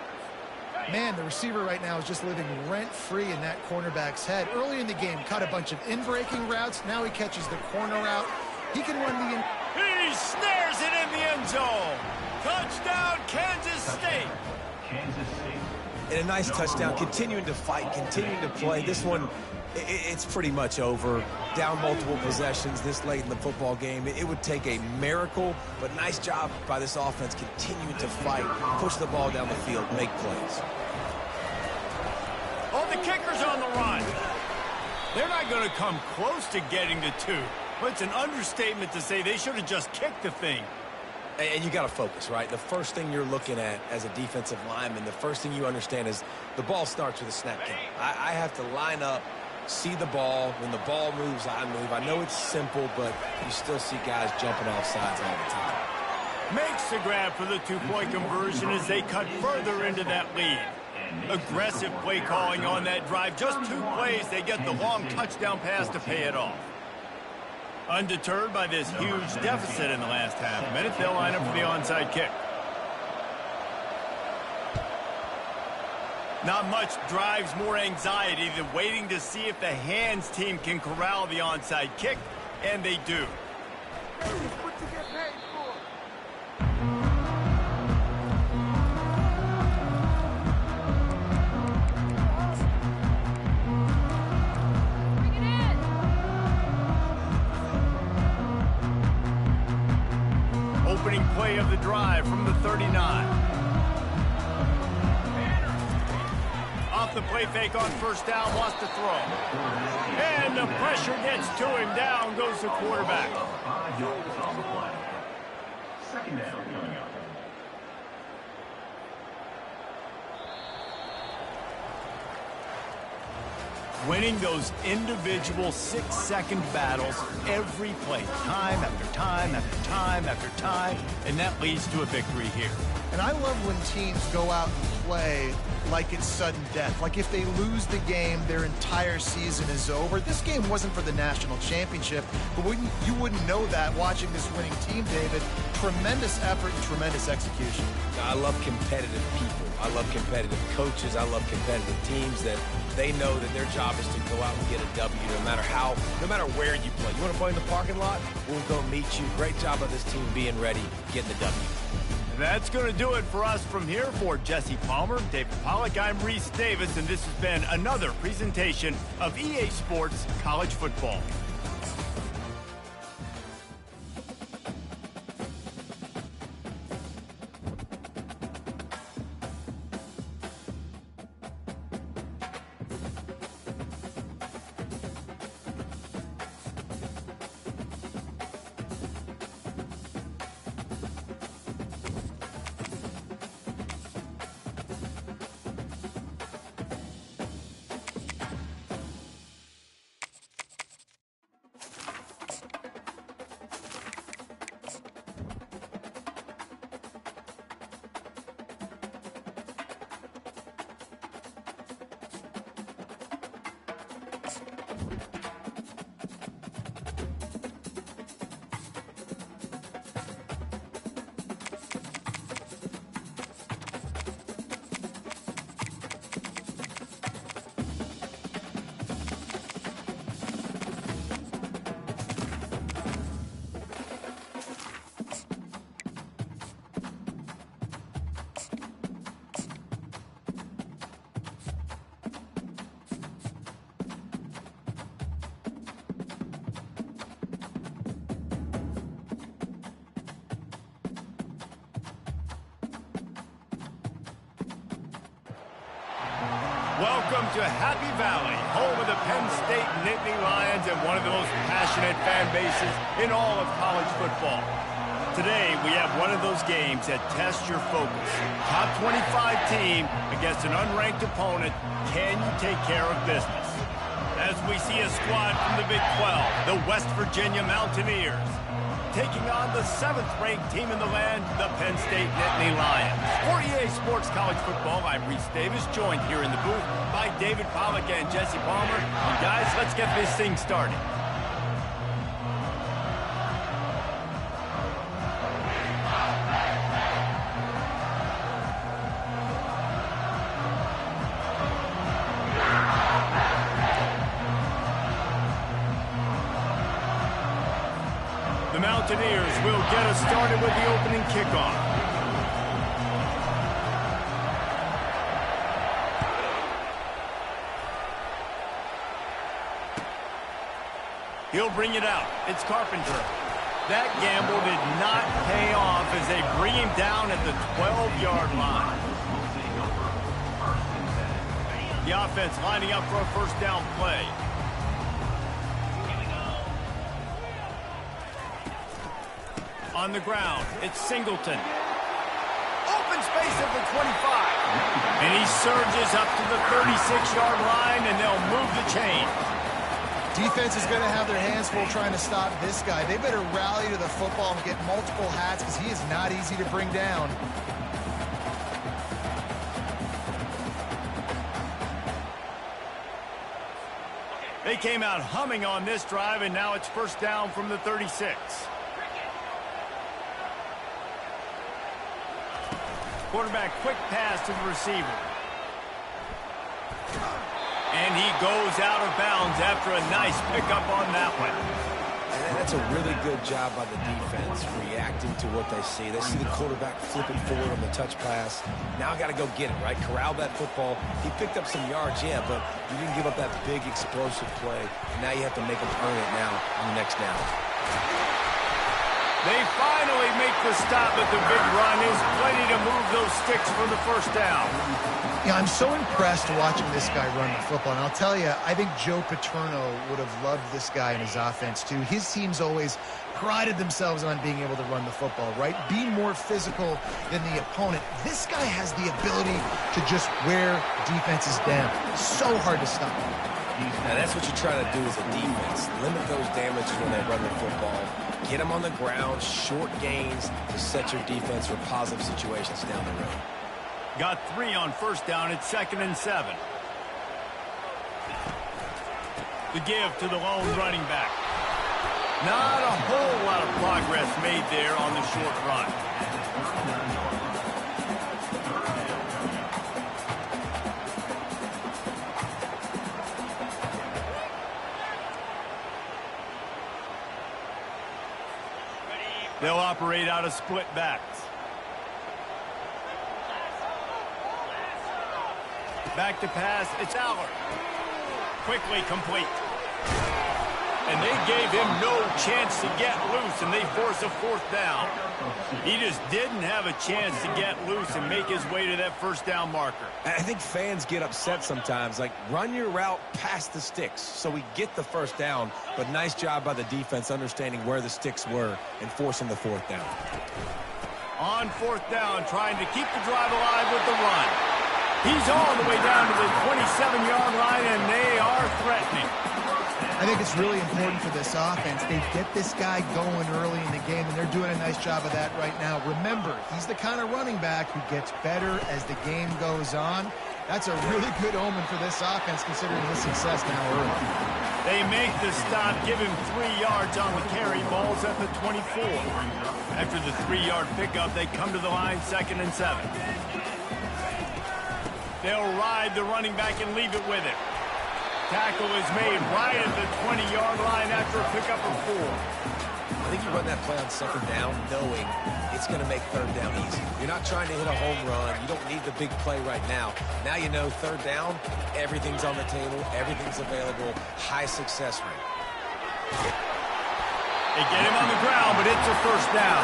Man, the receiver right now is just living rent-free in that cornerback's head. Early in the game, cut a bunch of in-breaking routes. Now he catches the corner route. He can run the... He snares it in the end zone. Touchdown, Kansas State. Kansas State. And a nice touchdown, continuing to fight, continuing to play. This one, it's pretty much over. Down multiple possessions this late in the football game. It would take a miracle, but nice job by this offense continuing to fight, push the ball down the field, make plays. Oh, the kicker's on the run. They're not going to come close to getting to 2. But it's an understatement to say they should have just kicked the thing. And you got to focus, right? The first thing you're looking at as a defensive lineman, the first thing you understand is the ball starts with a snap count. I have to line up, see the ball. When the ball moves, I move. I know it's simple, but you still see guys jumping off sides all the time. Makes the grab for the 2-point conversion as they cut further into that lead. Aggressive play calling on that drive. Just 2 plays, they get the long touchdown pass to pay it off. Undeterred by this huge deficit in the last half minute, they'll line up for the onside kick. Not much drives more anxiety than waiting to see if the hands team can corral the onside kick, and they do. Opening play of the drive from the 39. Off the play fake on first down, wants to throw. And the pressure gets to him. Down goes the quarterback. 5 yards on the play. Second down coming up. winning those individual 6-second battles every play, time after time after time after time, and that leads to a victory here. And I love when teams go out and play like it's sudden death. Like if they lose the game, their entire season is over. This game wasn't for the national championship, but you wouldn't know that watching this winning team, David. Tremendous effort and tremendous execution. I love competitive people. I love competitive coaches. I love competitive teams that they know that their job is to go out and get a W no matter where you play. You want to play in the parking lot? We'll go meet you. Great job of this team being ready, getting the W. That's going to do it for us from here. For Jesse Palmer, David Pollack, I'm Reese Davis, and this has been another presentation of EA Sports College Football. Welcome to Happy Valley, home of the Penn State Nittany Lions and one of the most passionate fan bases in all of college football. Today, we have one of those games that tests your focus. Top 25 team against an unranked opponent. Can you take care of business? As we see a squad from the Big 12, the West Virginia Mountaineers, taking on the 7th-ranked team in the land, the Penn State Nittany Lions. For EA Sports College Football, I'm Reese Davis, joined here in the booth by David Pollack and Jesse Palmer. And guys, let's get this thing started. The Mountaineers will get us started with the opening kickoff. He'll bring it out. It's Carpenter. That gamble did not pay off as they bring him down at the 12-yard line. The offense lining up for a first down play. On the ground, it's Singleton. Open space at the 25. And he surges up to the 36-yard line, and they'll move the chain. Defense is going to have their hands full trying to stop this guy. They better rally to the football and get multiple hats because he is not easy to bring down. They came out humming on this drive, and now it's first down from the 36. Quarterback quick pass to the receiver. And he goes out of bounds after a nice pickup on that one. And that's a really good job by the defense, reacting to what they see. They see the quarterback flipping forward on the touch pass. Now I got to go get it, right? Corral that football. He picked up some yards, yeah, but you didn't give up that big explosive play. Now you have to make them earn it now on the next down. They finally make the stop at the big run. Is plenty to move those sticks for the first down. Yeah, I'm so impressed watching this guy run the football. And I'll tell you, I think Joe Paterno would have loved this guy in his offense, too. His teams always prided themselves on being able to run the football, right? Be more physical than the opponent. This guy has the ability to just wear defenses down. So hard to stop. Now, that's what you try to do as a defense. Limit those damages when they run the football. Get them on the ground, short gains to set your defense for positive situations down the road. Got 3 on first down. It's 2nd and 7. The give to the lone running back. Not a whole lot of progress made there on the short run. They'll operate out of split backs. Back to pass, it's Aller. Quickly complete. And they gave him no chance to get loose, and they force a 4th down. He just didn't have a chance to get loose and make his way to that first down marker. I think fans get upset sometimes, like run your route past the sticks so we get the first down, but nice job by the defense understanding where the sticks were and forcing the 4th down. On 4th down, trying to keep the drive alive with the run. He's all the way down to the 27-yard line, and they are threatening. I think it's really important for this offense. They get this guy going early in the game, and they're doing a nice job of that right now. Remember, he's the kind of running back who gets better as the game goes on. That's a really good omen for this offense, considering his success now early. They make the stop, give him 3 yards on the carry. Ball's at the 24. After the 3-yard pickup, they come to the line, 2nd and 7. They'll ride the running back and leave it with him. Tackle is made right at the 20-yard line after a pickup of 4. I think you run that play on 2nd down knowing it's going to make 3rd down easy. You're not trying to hit a home run. You don't need the big play right now. Now you know 3rd down, everything's on the table, everything's available, high success rate. They get him on the ground, but it's a first down.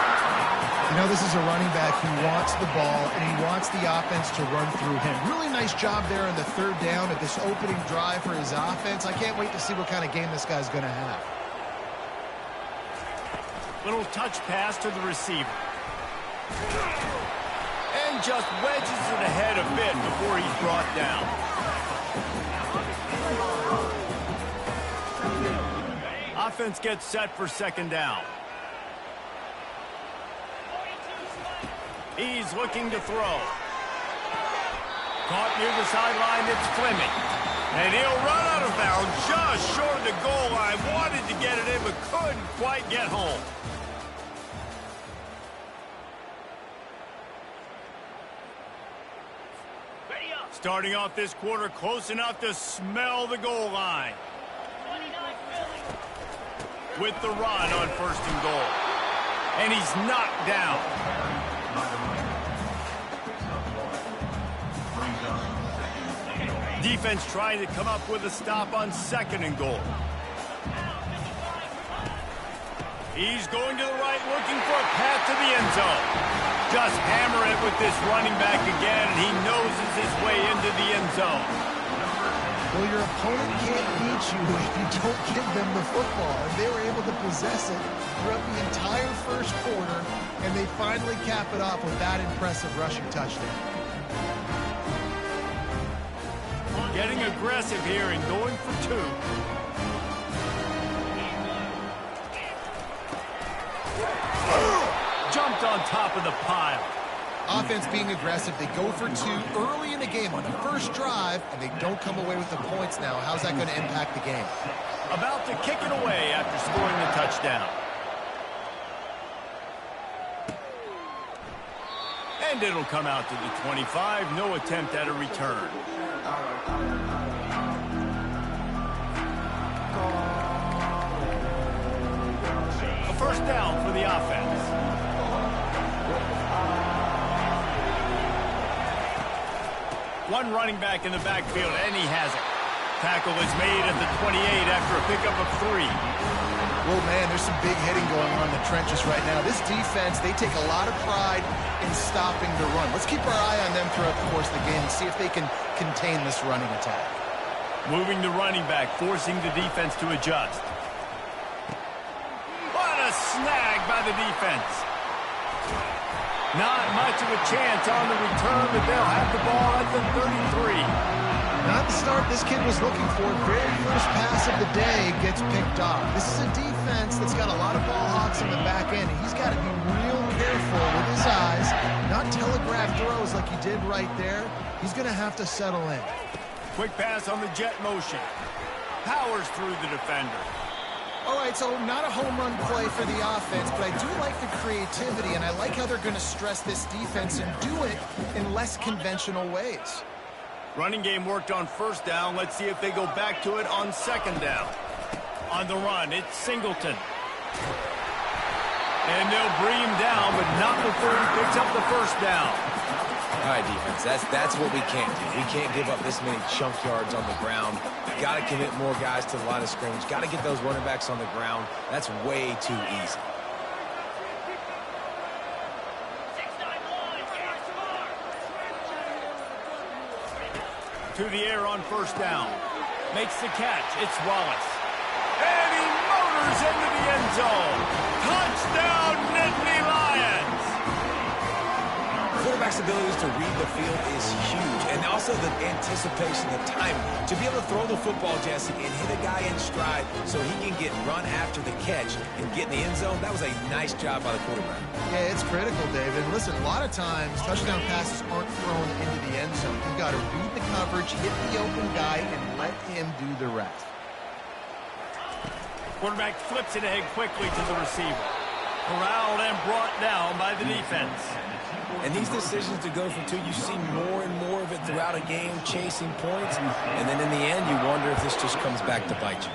You know, this is a running back who wants the ball, and he wants the offense to run through him. Really nice job there on the 3rd down of this opening drive for his offense. I can't wait to see what kind of game this guy's going to have. Little touch pass to the receiver. And just wedges it ahead a bit before he's brought down. Offense gets set for 2nd down. He's looking to throw. Caught near the sideline, it's Fleming. And he'll run out of bounds just short of the goal line. Wanted to get it in, but couldn't quite get home. Starting off this quarter close enough to smell the goal line. With the run on 1st and goal. And he's knocked down. Defense trying to come up with a stop on 2nd and goal. He's going to the right, looking for a path to the end zone. Just hammer it with this running back again, and he noses his way into the end zone. Well, your opponent can't beat you if you don't give them the football. And they were able to possess it throughout the entire first quarter, and they finally cap it off with that impressive rushing touchdown. Getting aggressive here and going for 2. Jumped on top of the pile. Offense being aggressive, they go for 2 early in the game on the first drive, and they don't come away with the points now. How's that going to impact the game? About to kick it away after scoring the touchdown. And it'll come out to the 25. No attempt at a return. A first down for the offense. One running back in the backfield, and he has it. Tackle is made at the 28 after a pickup of 3. Well, man, there's some big hitting going on in the trenches right now. This defense, they take a lot of pride in stopping the run. Let's keep our eye on them throughout the course of the game and see if they can contain this running attack. Moving the running back, forcing the defense to adjust. What a snag by the defense. Not much of a chance on the return, but they'll have the ball at the 33. Not the start this kid was looking for. Very first pass of the day gets picked off. This is a defense that's got a lot of ball hawks on the back end. He's got to be real careful with his eyes, not telegraph throws like he did right there. He's going to have to settle in. Quick pass on the jet motion. Powers through the defender. All right, so not a home run play for the offense, but I do like the creativity, and I like how they're going to stress this defense and do it in less conventional ways. Running game worked on first down. Let's see if they go back to it on second down. On the run, it's Singleton. And they'll bring him down, but not before he picks up the first down. All right, defense, that's what we can't do. We can't give up this many chunk yards on the ground. Got to commit more guys to the line of scrimmage. Got to get those running backs on the ground. That's way too easy. To the air on first down. Makes the catch. It's Wallace. And he motors into the end zone. Touchdown, Nittany Lions! Quarterback's abilities to read the field is huge, and also the anticipation, the timing. To be able to throw the football, Jesse, and hit a guy in stride so he can get run after the catch and get in the end zone, that was a nice job by the quarterback. Yeah, it's critical, David. Listen, a lot of times, touchdown passes aren't thrown into the end zone. You've got to read the coverage, hit the open guy, and let him do the rest. Quarterback flips it ahead quickly to the receiver. Corralled and brought down by the defense. And these decisions to go for two, you see more and more of it throughout a game, chasing points. And then in the end, you wonder if this just comes back to bite you.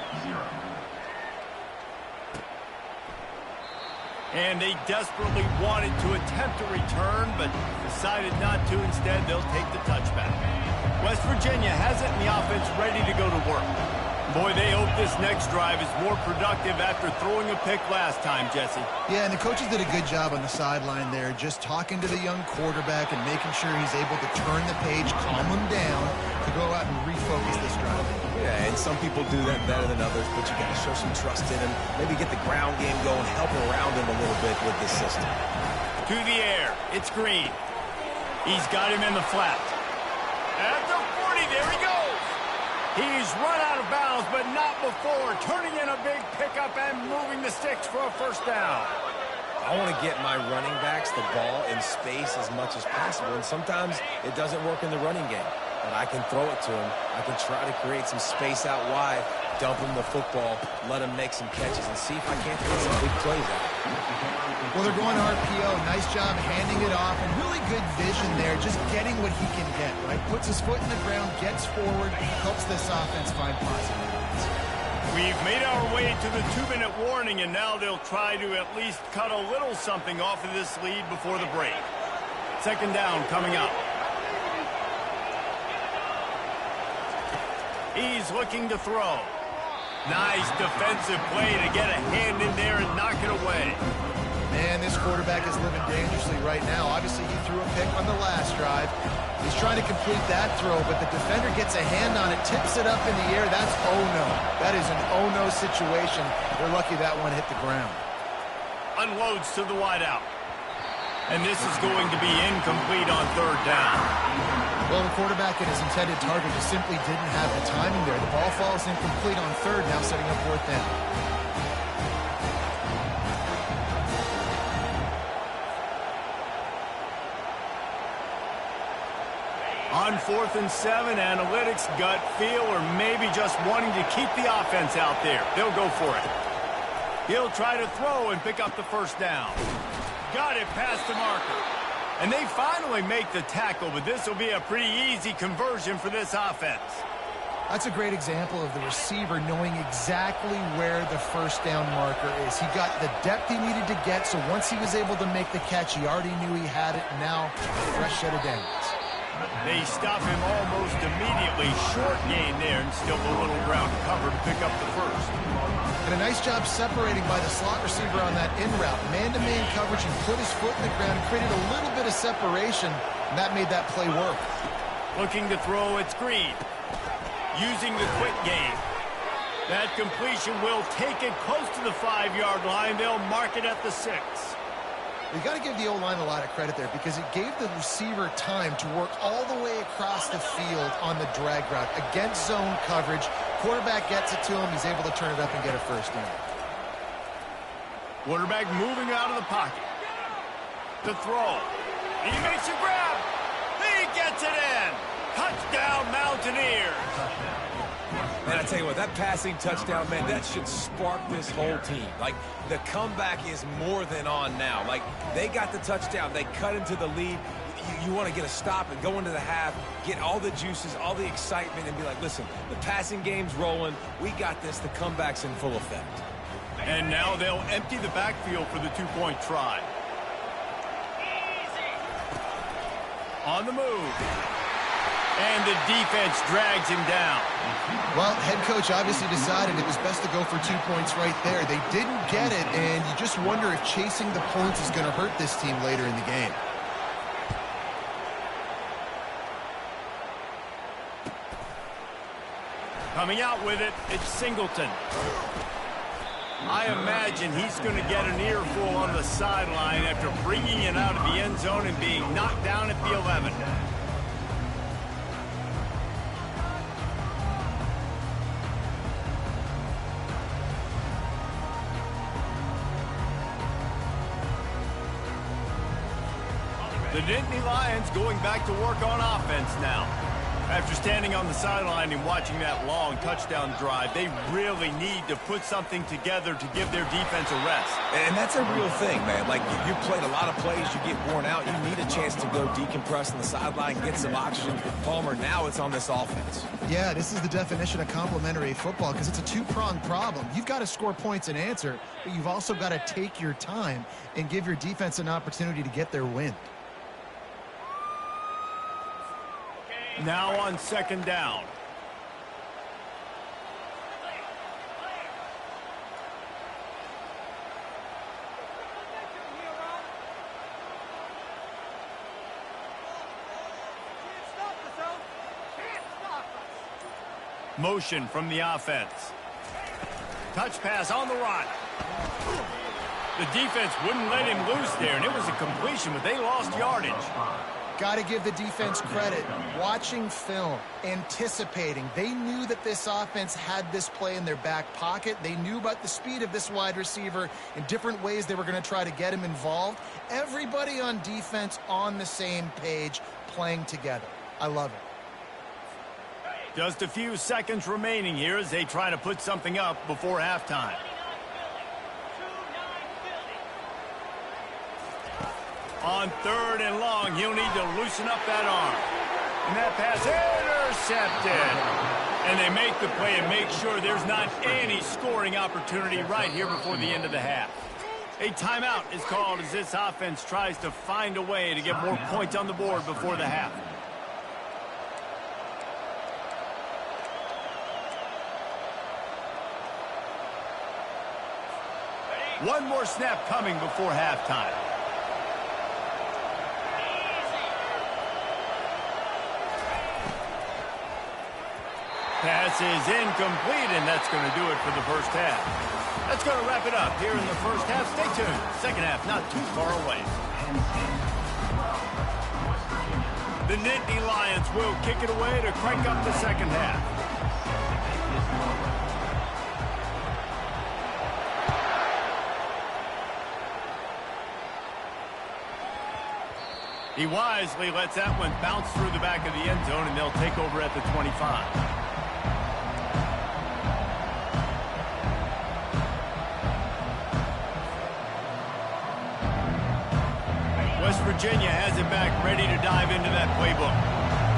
And they desperately wanted to attempt a return, but decided not to. Instead, they'll take the touchback. West Virginia has it, and the offense ready to go to work. Boy, they hope this next drive is more productive after throwing a pick last time, Jesse. Yeah, and the coaches did a good job on the sideline there, just talking to the young quarterback and making sure he's able to turn the page, calm him down, to go out and refocus this drive. Yeah, and some people do that better than others, but you got to show some trust in him. Maybe get the ground game going, help around him a little bit with this system. To the air, it's Green. He's got him in the flat. At the 40, there he goes. He's run out of bounds, but not before turning in a big pickup and moving the sticks for a first down. I want to get my running backs the ball in space as much as possible, and sometimes it doesn't work in the running game. But I can throw it to him. I can try to create some space out wide, dump him the football, let him make some catches, and see if I can't get some big plays out. Well, they're going RPO. Nice job handing it off, and really good vision there, just getting what he can get, right? Puts his foot in the ground, gets forward, helps this offense find positive points. We've made our way to the 2-minute warning, and now they'll try to at least cut a little something off of this lead before the break. Second down coming up. He's looking to throw. Nice defensive play to get a hand in there and knock it away. Man, this quarterback is living dangerously right now. Obviously, he threw a pick on the last drive. He's trying to complete that throw, but the defender gets a hand on it, tips it up in the air. That's oh-no. That is an oh-no situation. They're lucky that one hit the ground. Unloads to the wideout. And this is going to be incomplete on third down. Well, the quarterback and his intended target just simply didn't have the timing there. The ball falls incomplete on third, now setting up fourth down. On 4th and 7, analytics, gut feel, or maybe just wanting to keep the offense out there. They'll go for it. He'll try to throw and pick up the first down. Got it past the marker. And they finally make the tackle, but this will be a pretty easy conversion for this offense. That's a great example of the receiver knowing exactly where the first down marker is. He got the depth he needed to get, so once he was able to make the catch, he already knew he had it, and now fresh set of downs. They stop him almost immediately. Short gain there, and still a little ground to cover to pick up the first. And a nice job separating by the slot receiver on that in route. Man-to-man coverage, and put his foot in the ground, created a little bit of separation, and that made that play work. Looking to throw, it's Green. Using the quick game. That completion will take it close to the 5-yard line. They'll mark it at the 6. You got to give the O-line a lot of credit there because it gave the receiver time to work all the way across the field on the drag route against zone coverage. Quarterback gets it to him. He's able to turn it up and get a first down. Quarterback moving out of the pocket. The throw. He makes a grab. He gets it in. Touchdown, Mountaineers. Man, I tell you what, that passing touchdown, man, that should spark this whole team. Like, the comeback is more than on now. Like, they got the touchdown. They cut into the lead. You want to get a stop and go into the half, get all the juices, all the excitement, and be like, listen, the passing game's rolling. We got this. The comeback's in full effect. And now they'll empty the backfield for the two-point try. On the move. And the defense drags him down. Well, head coach obviously decided it was best to go for 2 points right there. They didn't get it, and you just wonder if chasing the points is going to hurt this team later in the game. Coming out with it, it's Singleton. I imagine he's going to get an earful on the sideline after bringing it out of the end zone and being knocked down at the 11. The Nittany Lions going back to work on offense now. After standing on the sideline and watching that long touchdown drive, they really need to put something together to give their defense a rest. And that's a real thing, man. Like, you played a lot of plays, you get worn out, you need a chance to go decompress on the sideline, get some oxygen. Palmer, now it's on this offense. Yeah, this is the definition of complementary football because it's a two-pronged problem. You've got to score points and answer, but you've also got to take your time and give your defense an opportunity to get their win. Now on second down. Motion from the offense. Touch pass on the run. The defense wouldn't let him loose there, and it was a completion, but they lost yardage. Got to give the defense credit. Watching film, anticipating. They knew that this offense had this play in their back pocket. They knew about the speed of this wide receiver in different ways they were going to try to get him involved. Everybody on defense on the same page, playing together. I love it. Just a few seconds remaining here as they try to put something up before halftime. On third and long, he'll need to loosen up that arm. And that pass intercepted. And they make the play and make sure there's not any scoring opportunity right here before the end of the half. A timeout is called as this offense tries to find a way to get more points on the board before the half. One more snap coming before halftime. Pass is incomplete, and that's going to do it for the first half. That's going to wrap it up here in the first half. Stay tuned. Second half not too far away. The Nittany Lions will kick it away to crank up the second half. He wisely lets that one bounce through the back of the end zone, and they'll take over at the 25. West Virginia has it back, ready to dive into that playbook.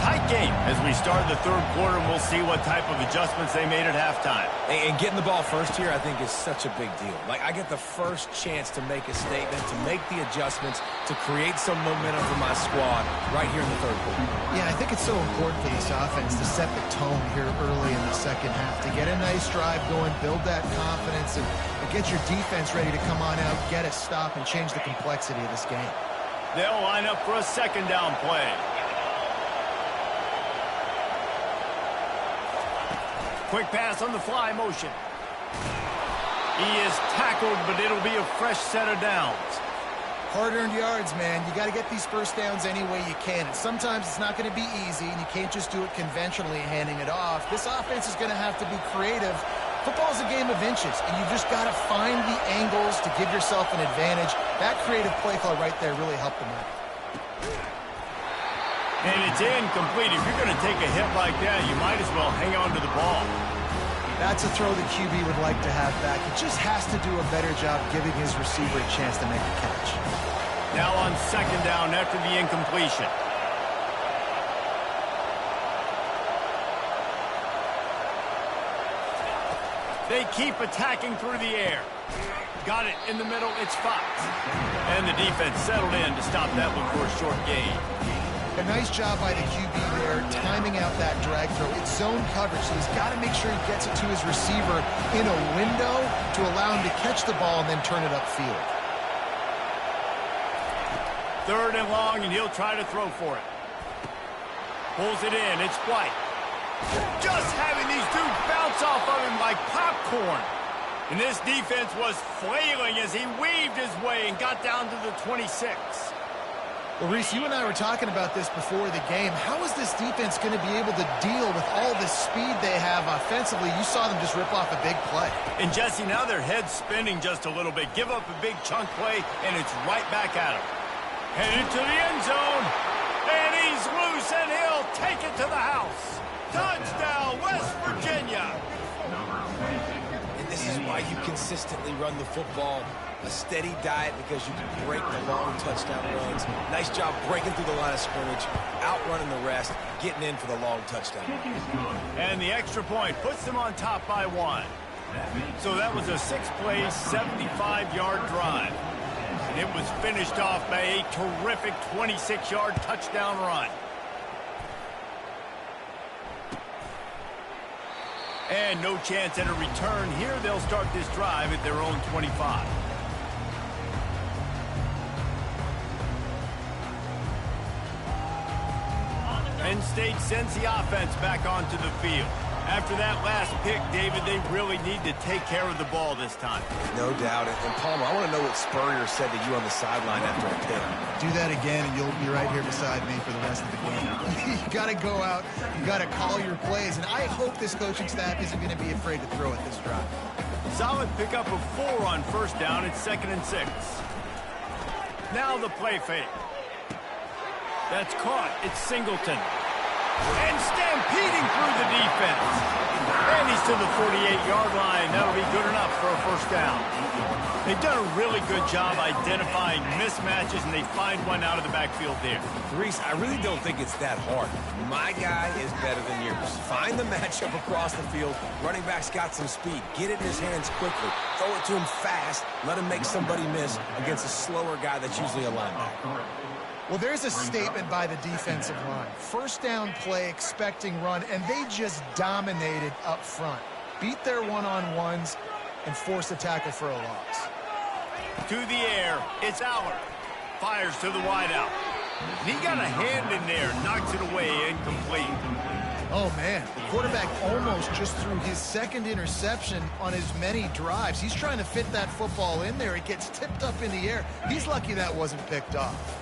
Tight game as we start the third quarter, and we'll see what type of adjustments they made at halftime. And getting the ball first here, I think, is such a big deal. Like, I get the first chance to make a statement, to make the adjustments, to create some momentum for my squad right here in the third quarter. Yeah, I think it's so important for this offense to set the tone here early in the second half, to get a nice drive going, build that confidence, and get your defense ready to come on out, get a stop, and change the complexity of this game. They'll line up for a second down play. Quick pass on the fly motion. He is tackled, but it'll be a fresh set of downs. Hard-earned yards, man. You got to get these first downs any way you can. And sometimes it's not going to be easy, and you can't just do it conventionally handing it off. This offense is going to have to be creative. Football is a game of inches, and you've just got to find the angles to give yourself an advantage. That creative play call right there really helped them out. And it's incomplete. If you're going to take a hit like that, you might as well hang on to the ball. That's a throw the QB would like to have back. He just has to do a better job giving his receiver a chance to make the catch. Now on second down after the incompletion. They keep attacking through the air. Got it in the middle. It's Fox. And the defense settled in to stop that one for a short gain. A nice job by the QB there, timing out that drag throw. It's zone coverage, so he's got to make sure he gets it to his receiver in a window to allow him to catch the ball and then turn it upfield. Third and long, and he'll try to throw for it. Pulls it in. It's White. Just having these dudes bounce off of him like popcorn. And this defense was flailing as he weaved his way and got down to the 26. Well, Reese, you and I were talking about this before the game. How is this defense going to be able to deal with all the speed they have offensively? You saw them just rip off a big play. And, Jesse, now their head's spinning just a little bit. Give up a big chunk play, and it's right back at him. Headed to the end zone. And he's loose, and he'll take it to the house. Touchdown, West Virginia. And this is why you consistently run the football. A steady diet because you can break the long touchdown runs. Nice job breaking through the line of scrimmage, outrunning the rest, getting in for the long touchdown. And the extra point puts them on top by 1. So that was a 6-play, 75-yard drive. And it was finished off by a terrific 26-yard touchdown run. And no chance at a return here. They'll start this drive at their own 25. Penn State sends the offense back onto the field. After that last pick, David, they really need to take care of the ball this time. No doubt. And Palmer, I want to know what Spurrier said to you on the sideline after a pick. Do that again, and you'll be right here beside me for the rest of the game. You got to go out. You got to call your plays. And I hope this coaching staff isn't going to be afraid to throw at this drive. Solid pickup of 4 on first down. It's 2nd and 6. Now the play fake. That's caught. It's Singleton. And stampeding through the defense. And he's to the 48-yard line. That'll be good enough for a first down. They've done a really good job identifying mismatches, and they find one out of the backfield there. Reese, I really don't think it's that hard. My guy is better than yours. Find the matchup across the field. Running back's got some speed. Get it in his hands quickly. Throw it to him fast. Let him make somebody miss against a slower guy that's usually a linebacker. Well, there's a statement by the defensive line. First down play, expecting run, and they just dominated up front. Beat their one-on-ones and forced a tackle for a loss. To the air, it's Aller. Fires to the wideout. And he got a hand in there, knocks it away, incomplete. Oh, man, the quarterback almost just threw his second interception on as many drives. He's trying to fit that football in there. It gets tipped up in the air. He's lucky that wasn't picked off.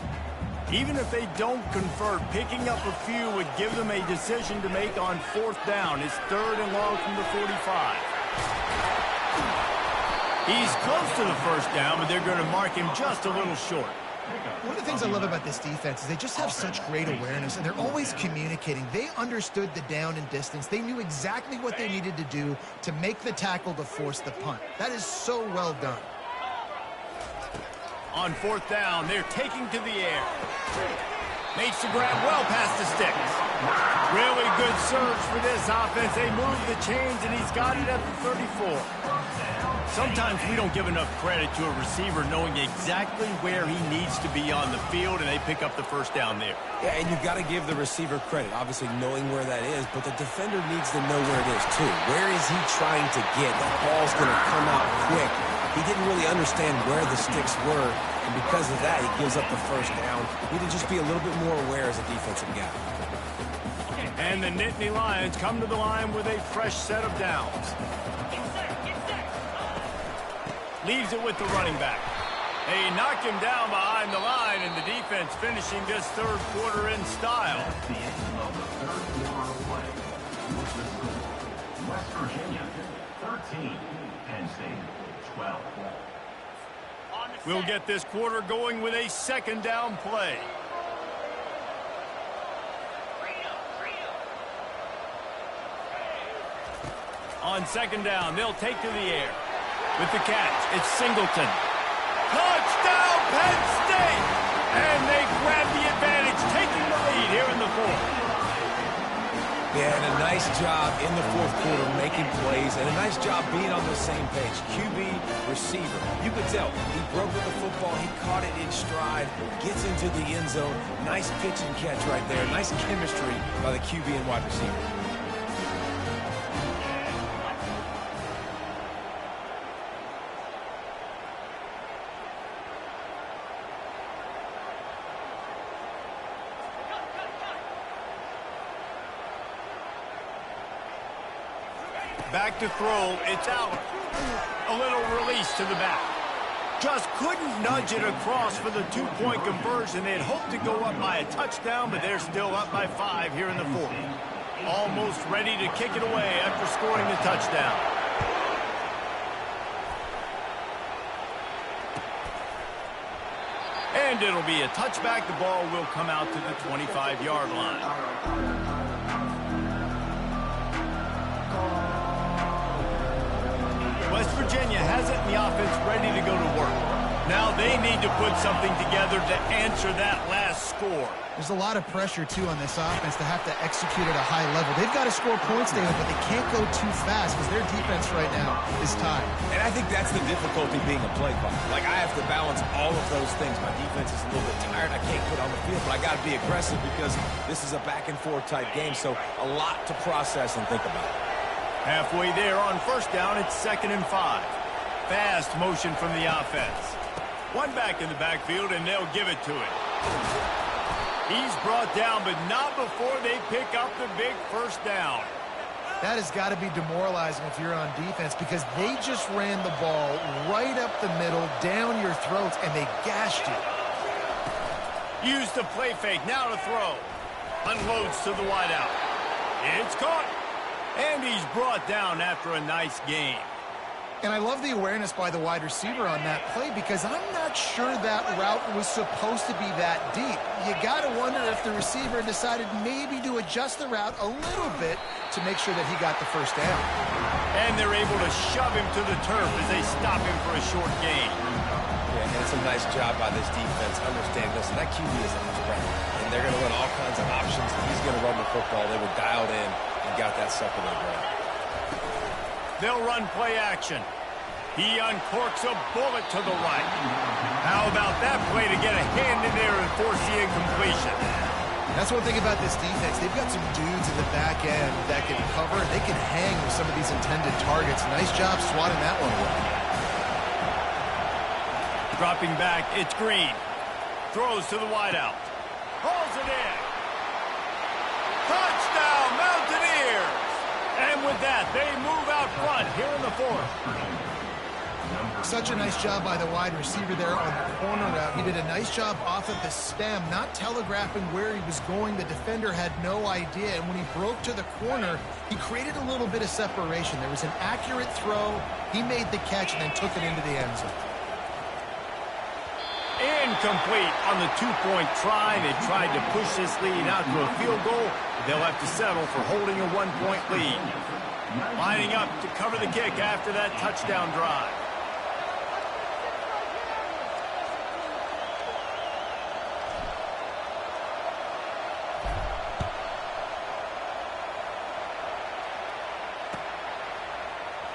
Even if they don't convert, picking up a few would give them a decision to make on 4th down. It's 3rd and long from the 45. He's close to the first down, but they're going to mark him just a little short. One of the things I love about this defense is they just have such great awareness, and they're always communicating. They understood the down and distance. They knew exactly what they needed to do to make the tackle to force the punt. That is so well done. On 4th down, they're taking to the air. Makes the grab well past the sticks. Really good surge for this offense. They move the chains, and he's got it at the 34. Sometimes we don't give enough credit to a receiver knowing exactly where he needs to be on the field, and they pick up the first down there. Yeah, and you've got to give the receiver credit, obviously knowing where that is, but the defender needs to know where it is, too. Where is he trying to get? That ball's going to come out quick. He didn't really understand where the sticks were, and because of that, he gives up the first down. Need to just be a little bit more aware as a defensive guy. And the Nittany Lions come to the line with a fresh set of downs. Leaves it with the running back. They knock him down behind the line, and the defense finishing this third quarter in style. That's the end of the third quarter of play. What's the score? West Virginia, 13. Penn State, 12. We'll get this quarter going with a second down play. On second down, they'll take to the air. With the catch, it's Singleton. Touchdown, Penn State! And they grab the advantage, taking the lead here in the fourth. Yeah, and a nice job in the fourth quarter making plays, and a nice job being on the same page. QB, receiver. You could tell he broke with the football. He caught it in stride, gets into the end zone. Nice pitch and catch right there. Nice chemistry by the QB and wide receiver. Back to throw, it's out. A little release to the back. Just couldn't nudge it across for the two-point conversion. They'd hoped to go up by a touchdown, but they're still up by 5 here in the fourth. Almost ready to kick it away after scoring the touchdown. And it'll be a touchback. The ball will come out to the 25-yard line. West Virginia has it in the offense ready to go to work. Now they need to put something together to answer that last score. There's a lot of pressure, too, on this offense to have to execute at a high level. They've got to score points, David, but they can't go too fast because their defense right now is tied. And I think that's the difficulty being a play caller. Like, I have to balance all of those things. My defense is a little bit tired. I can't put on the field, but I got to be aggressive because this is a back-and-forth type game, so a lot to process and think about. Halfway there on first down, it's 2nd and 5. Fast motion from the offense. One back in the backfield, and they'll give it to him. He's brought down, but not before they pick up the big first down. That has got to be demoralizing if you're on defense because they just ran the ball right up the middle, down your throats, and they gashed you. Use the play fake, now to throw. Unloads to the wideout. It's caught. And he's brought down after a nice game. And I love the awareness by the wide receiver on that play because I'm not sure that route was supposed to be that deep. You got to wonder if the receiver decided maybe to adjust the route a little bit to make sure that he got the first down. And they're able to shove him to the turf as they stop him for a short gain. Yeah, and it's a nice job by this defense. Understand, listen, that QB is a threat. And they're going to run all kinds of options. He's going to run the football. They were dialed in. Got that sucker to the ground. They'll run play action. He uncorks a bullet to the right. How about that play to get a hand in there and force the incompletion? That's one thing about this defense. They've got some dudes in the back end that can cover. They can hang with some of these intended targets. Nice job swatting that one away. Dropping back, it's Green. Throws to the wideout. Hauls it in. Touchdown, Mountaineers! And with that, they move out front here in the fourth. Such a nice job by the wide receiver there on the corner route. He did a nice job off of the stem, not telegraphing where he was going. The defender had no idea, and when he broke to the corner, he created a little bit of separation. There was an accurate throw. He made the catch and then took it into the end zone. Incomplete on the two-point try. They tried to push this lead out to a field goal. They'll have to settle for holding a one-point lead. Lining up to cover the kick after that touchdown drive.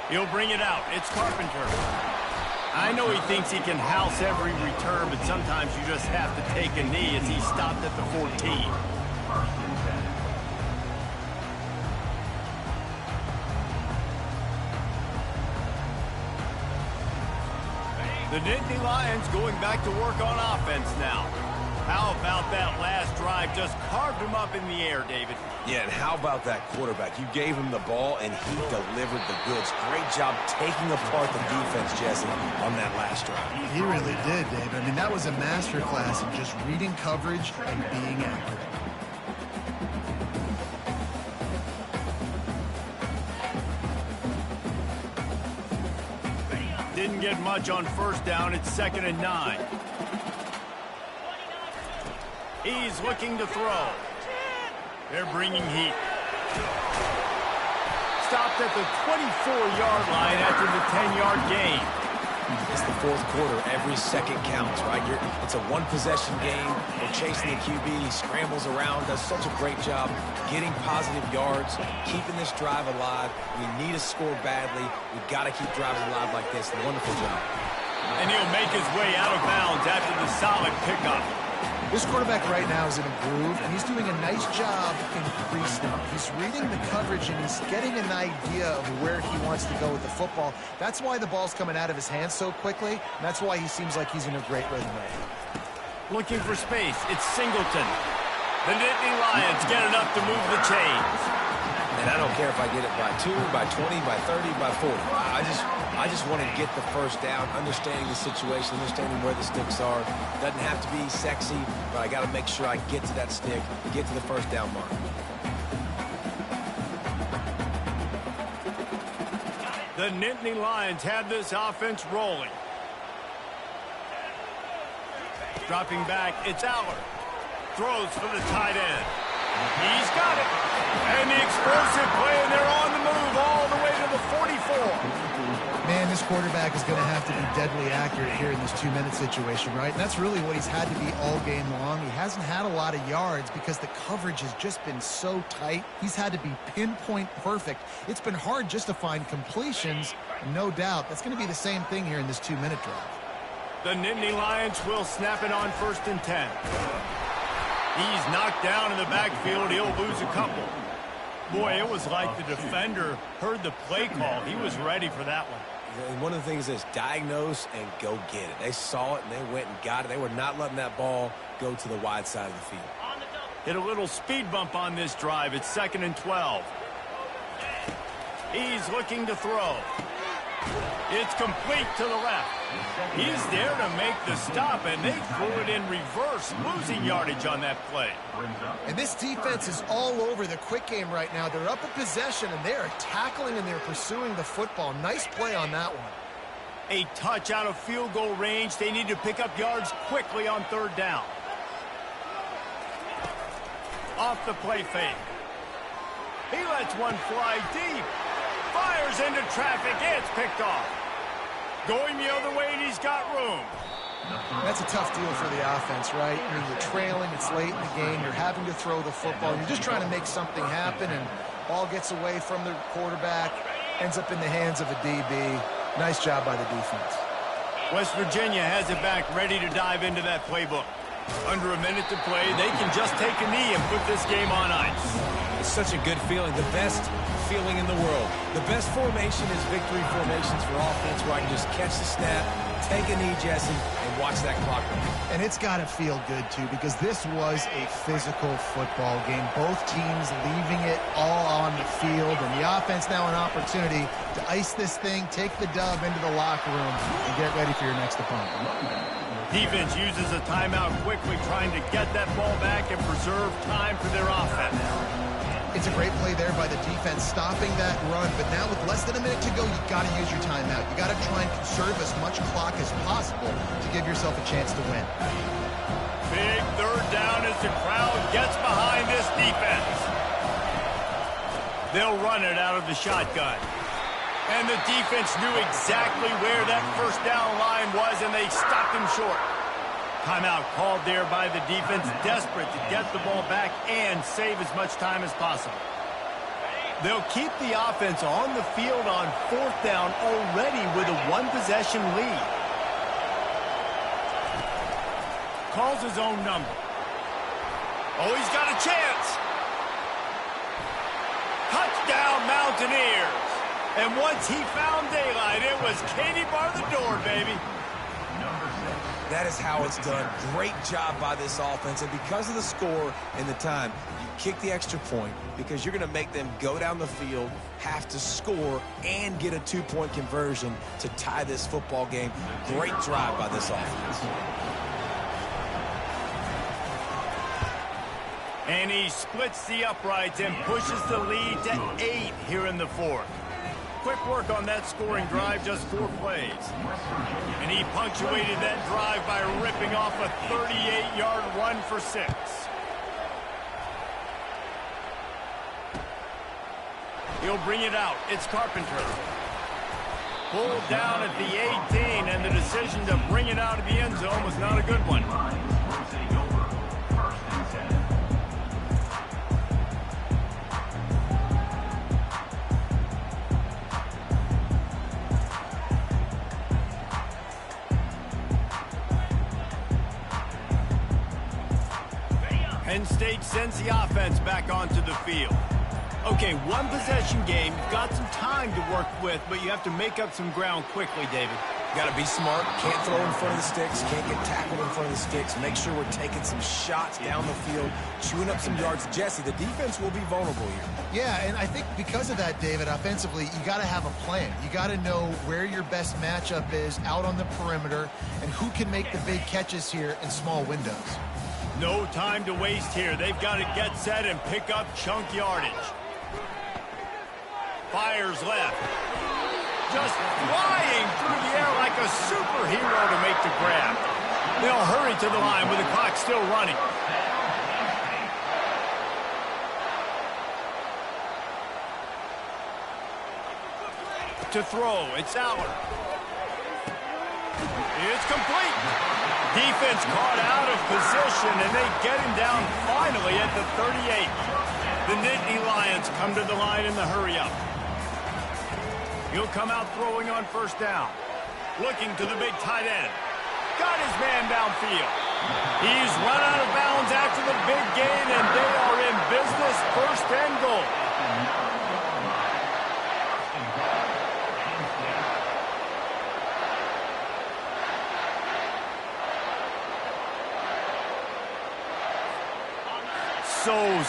He'll bring it out. It's Carpenter. I know he thinks he can house every return, but sometimes you just have to take a knee as he stopped at the 14. The Nittany Lions going back to work on offense now. How about that last drive? Just carved him up in the air, David. Yeah, and how about that quarterback? You gave him the ball, and he delivered the goods. Great job taking apart the defense, Jesse, on that last drive. He really did, David. I mean, that was a masterclass in just reading coverage and being accurate. Didn't get much on first down. It's 2nd and 9. He's looking to throw. They're bringing heat. Stopped at the 24-yard line after the 10-yard gain. It's the fourth quarter. Every second counts, right? It's a one-possession game. We're chasing the QB. He scrambles around, does such a great job getting positive yards, keeping this drive alive. We need a score badly. We've got to keep drives alive like this. Wonderful job. And he'll make his way out of bounds after the solid pickup. This quarterback right now is in a groove, and he's doing a nice job in pre-snap. He's reading the coverage, and he's getting an idea of where he wants to go with the football. That's why the ball's coming out of his hands so quickly, and that's why he seems like he's in a great rhythm right now. Looking for space. It's Singleton. The Nittany Lions get enough to move the chains. And I don't care if I get it by 2, by 20, by 30, by 40. I just want to get the first down, understanding the situation, understanding where the sticks are. Doesn't have to be sexy, but I got to make sure I get to that stick, get to the first down mark. The Nittany Lions have this offense rolling. Dropping back, it's Aller. Throws for the tight end. He's got it. And the explosive play, and they're on the move all the way to the 44. Man, this quarterback is going to have to be deadly accurate here in this 2-minute situation, right? And that's really what he's had to be all game long. He hasn't had a lot of yards because the coverage has just been so tight. He's had to be pinpoint perfect. It's been hard just to find completions, no doubt. That's going to be the same thing here in this 2-minute drive. The Nittany Lions will snap it on 1st and 10. He's knocked down in the backfield. He'll lose a couple. Boy, it was like the defender heard the play call. He was ready for that one. And one of the things is diagnose and go get it. They saw it, and they went and got it. They were not letting that ball go to the wide side of the field. Hit a little speed bump on this drive. It's 2nd and 12. He's looking to throw. It's complete to the left. He's there to make the stop, and they threw it in reverse, losing yardage on that play. And this defense is all over the quick game right now. They're up a possession, and they are tackling, and they're pursuing the football. Nice play on that one. A touch out of field goal range. They need to pick up yards quickly on 3rd down. Off the play fake. He lets one fly deep. Fires into traffic. It's picked off. Going the other way, and he's got room. That's a tough deal for the offense, right? I mean, you're trailing. It's late in the game. You're having to throw the football. You're just trying to make something happen, and ball gets away from the quarterback, ends up in the hands of a DB. Nice job by the defense. West Virginia has it back, ready to dive into that playbook. Under a minute to play, they can just take a knee and put this game on ice. It's such a good feeling, the best feeling in the world. The best formation is victory formations for offense, where I can just catch the snap, take a knee, Jesse, and watch that clock run. And it's got to feel good, too, because this was a physical football game. Both teams leaving it all on the field, and the offense now an opportunity to ice this thing, take the dub into the locker room, and get ready for your next opponent. Defense uses a timeout quickly, trying to get that ball back and preserve time for their offense. It's a great play there by the defense, stopping that run. But now with less than a minute to go, you've got to use your timeout. You've got to try and conserve as much clock as possible to give yourself a chance to win. Big 3rd down as the crowd gets behind this defense. They'll run it out of the shotgun. And the defense knew exactly where that 1st down line was, and they stopped him short. Timeout called there by the defense, desperate to get the ball back and save as much time as possible. They'll keep the offense on the field on 4th down already with a 1-possession lead. Calls his own number. Oh, he's got a chance. Touchdown, Mountaineers. And once he found daylight, it was Katie bar the door, baby. Number 6. That is how it's done. Great job by this offense. And because of the score and the time, you kick the extra point because you're going to make them go down the field, have to score, and get a two-point conversion to tie this football game. Great drive by this offense. And he splits the uprights and pushes the lead to 8 here in the fourth. Quick work on that scoring drive, just 4 plays. And he punctuated that drive by ripping off a 38-yard run for 6. He'll bring it out. It's Carpenter. Pulled down at the 18, and the decision to bring it out of the end zone was not a good one. Penn State sends the offense back onto the field. Okay, one possession game. You've got some time to work with, but you have to make up some ground quickly, David. Got to be smart. Can't throw in front of the sticks. Can't get tackled in front of the sticks. Make sure we're taking some shots down the field, chewing up some yards. Jesse, the defense will be vulnerable here. Yeah, and I think because of that, David, offensively, you got to have a plan. You got to know where your best matchup is out on the perimeter and who can make the big catches here in small windows. No time to waste here. They've got to get set and pick up chunk yardage. Fires left. Just flying through the air like a superhero to make the grab. They'll hurry to the line with the clock still running. To throw, it's Aller. It's complete. Defense caught out of position, and they get him down finally at the 38. The Nittany Lions come to the line in the hurry-up. He'll come out throwing on first down. Looking to the big tight end. Got his man downfield. He's run out of bounds after the big gain, and they are in business, first and goal.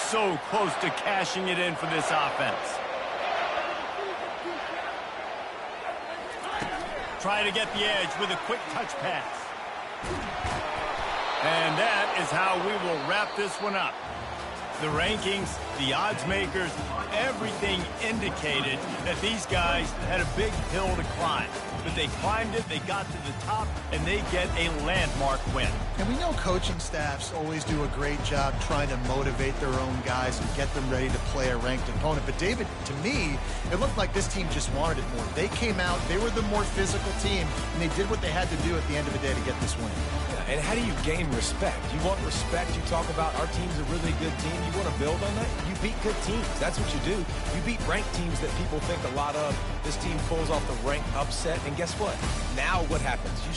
So close to cashing it in for this offense. Try to get the edge with a quick touch pass. And that is how we will wrap this one up. The rankings, the odds makers, everything indicated that these guys had a big hill to climb. But they climbed it, they got to the top, and they get a landmark win. And we know coaching staffs always do a great job trying to motivate their own guys and get them ready to play a ranked opponent. But David, to me, it looked like this team just wanted it more. They came out, they were the more physical team, and they did what they had to do at the end of the day to get this win. Yeah, and how do you gain respect? You want respect, you talk about our team's a really good team. You want to build on that? You beat good teams. That's what you do. You beat ranked teams that people think a lot of. This team pulls off the ranked upset, and guess what? Now what happens? You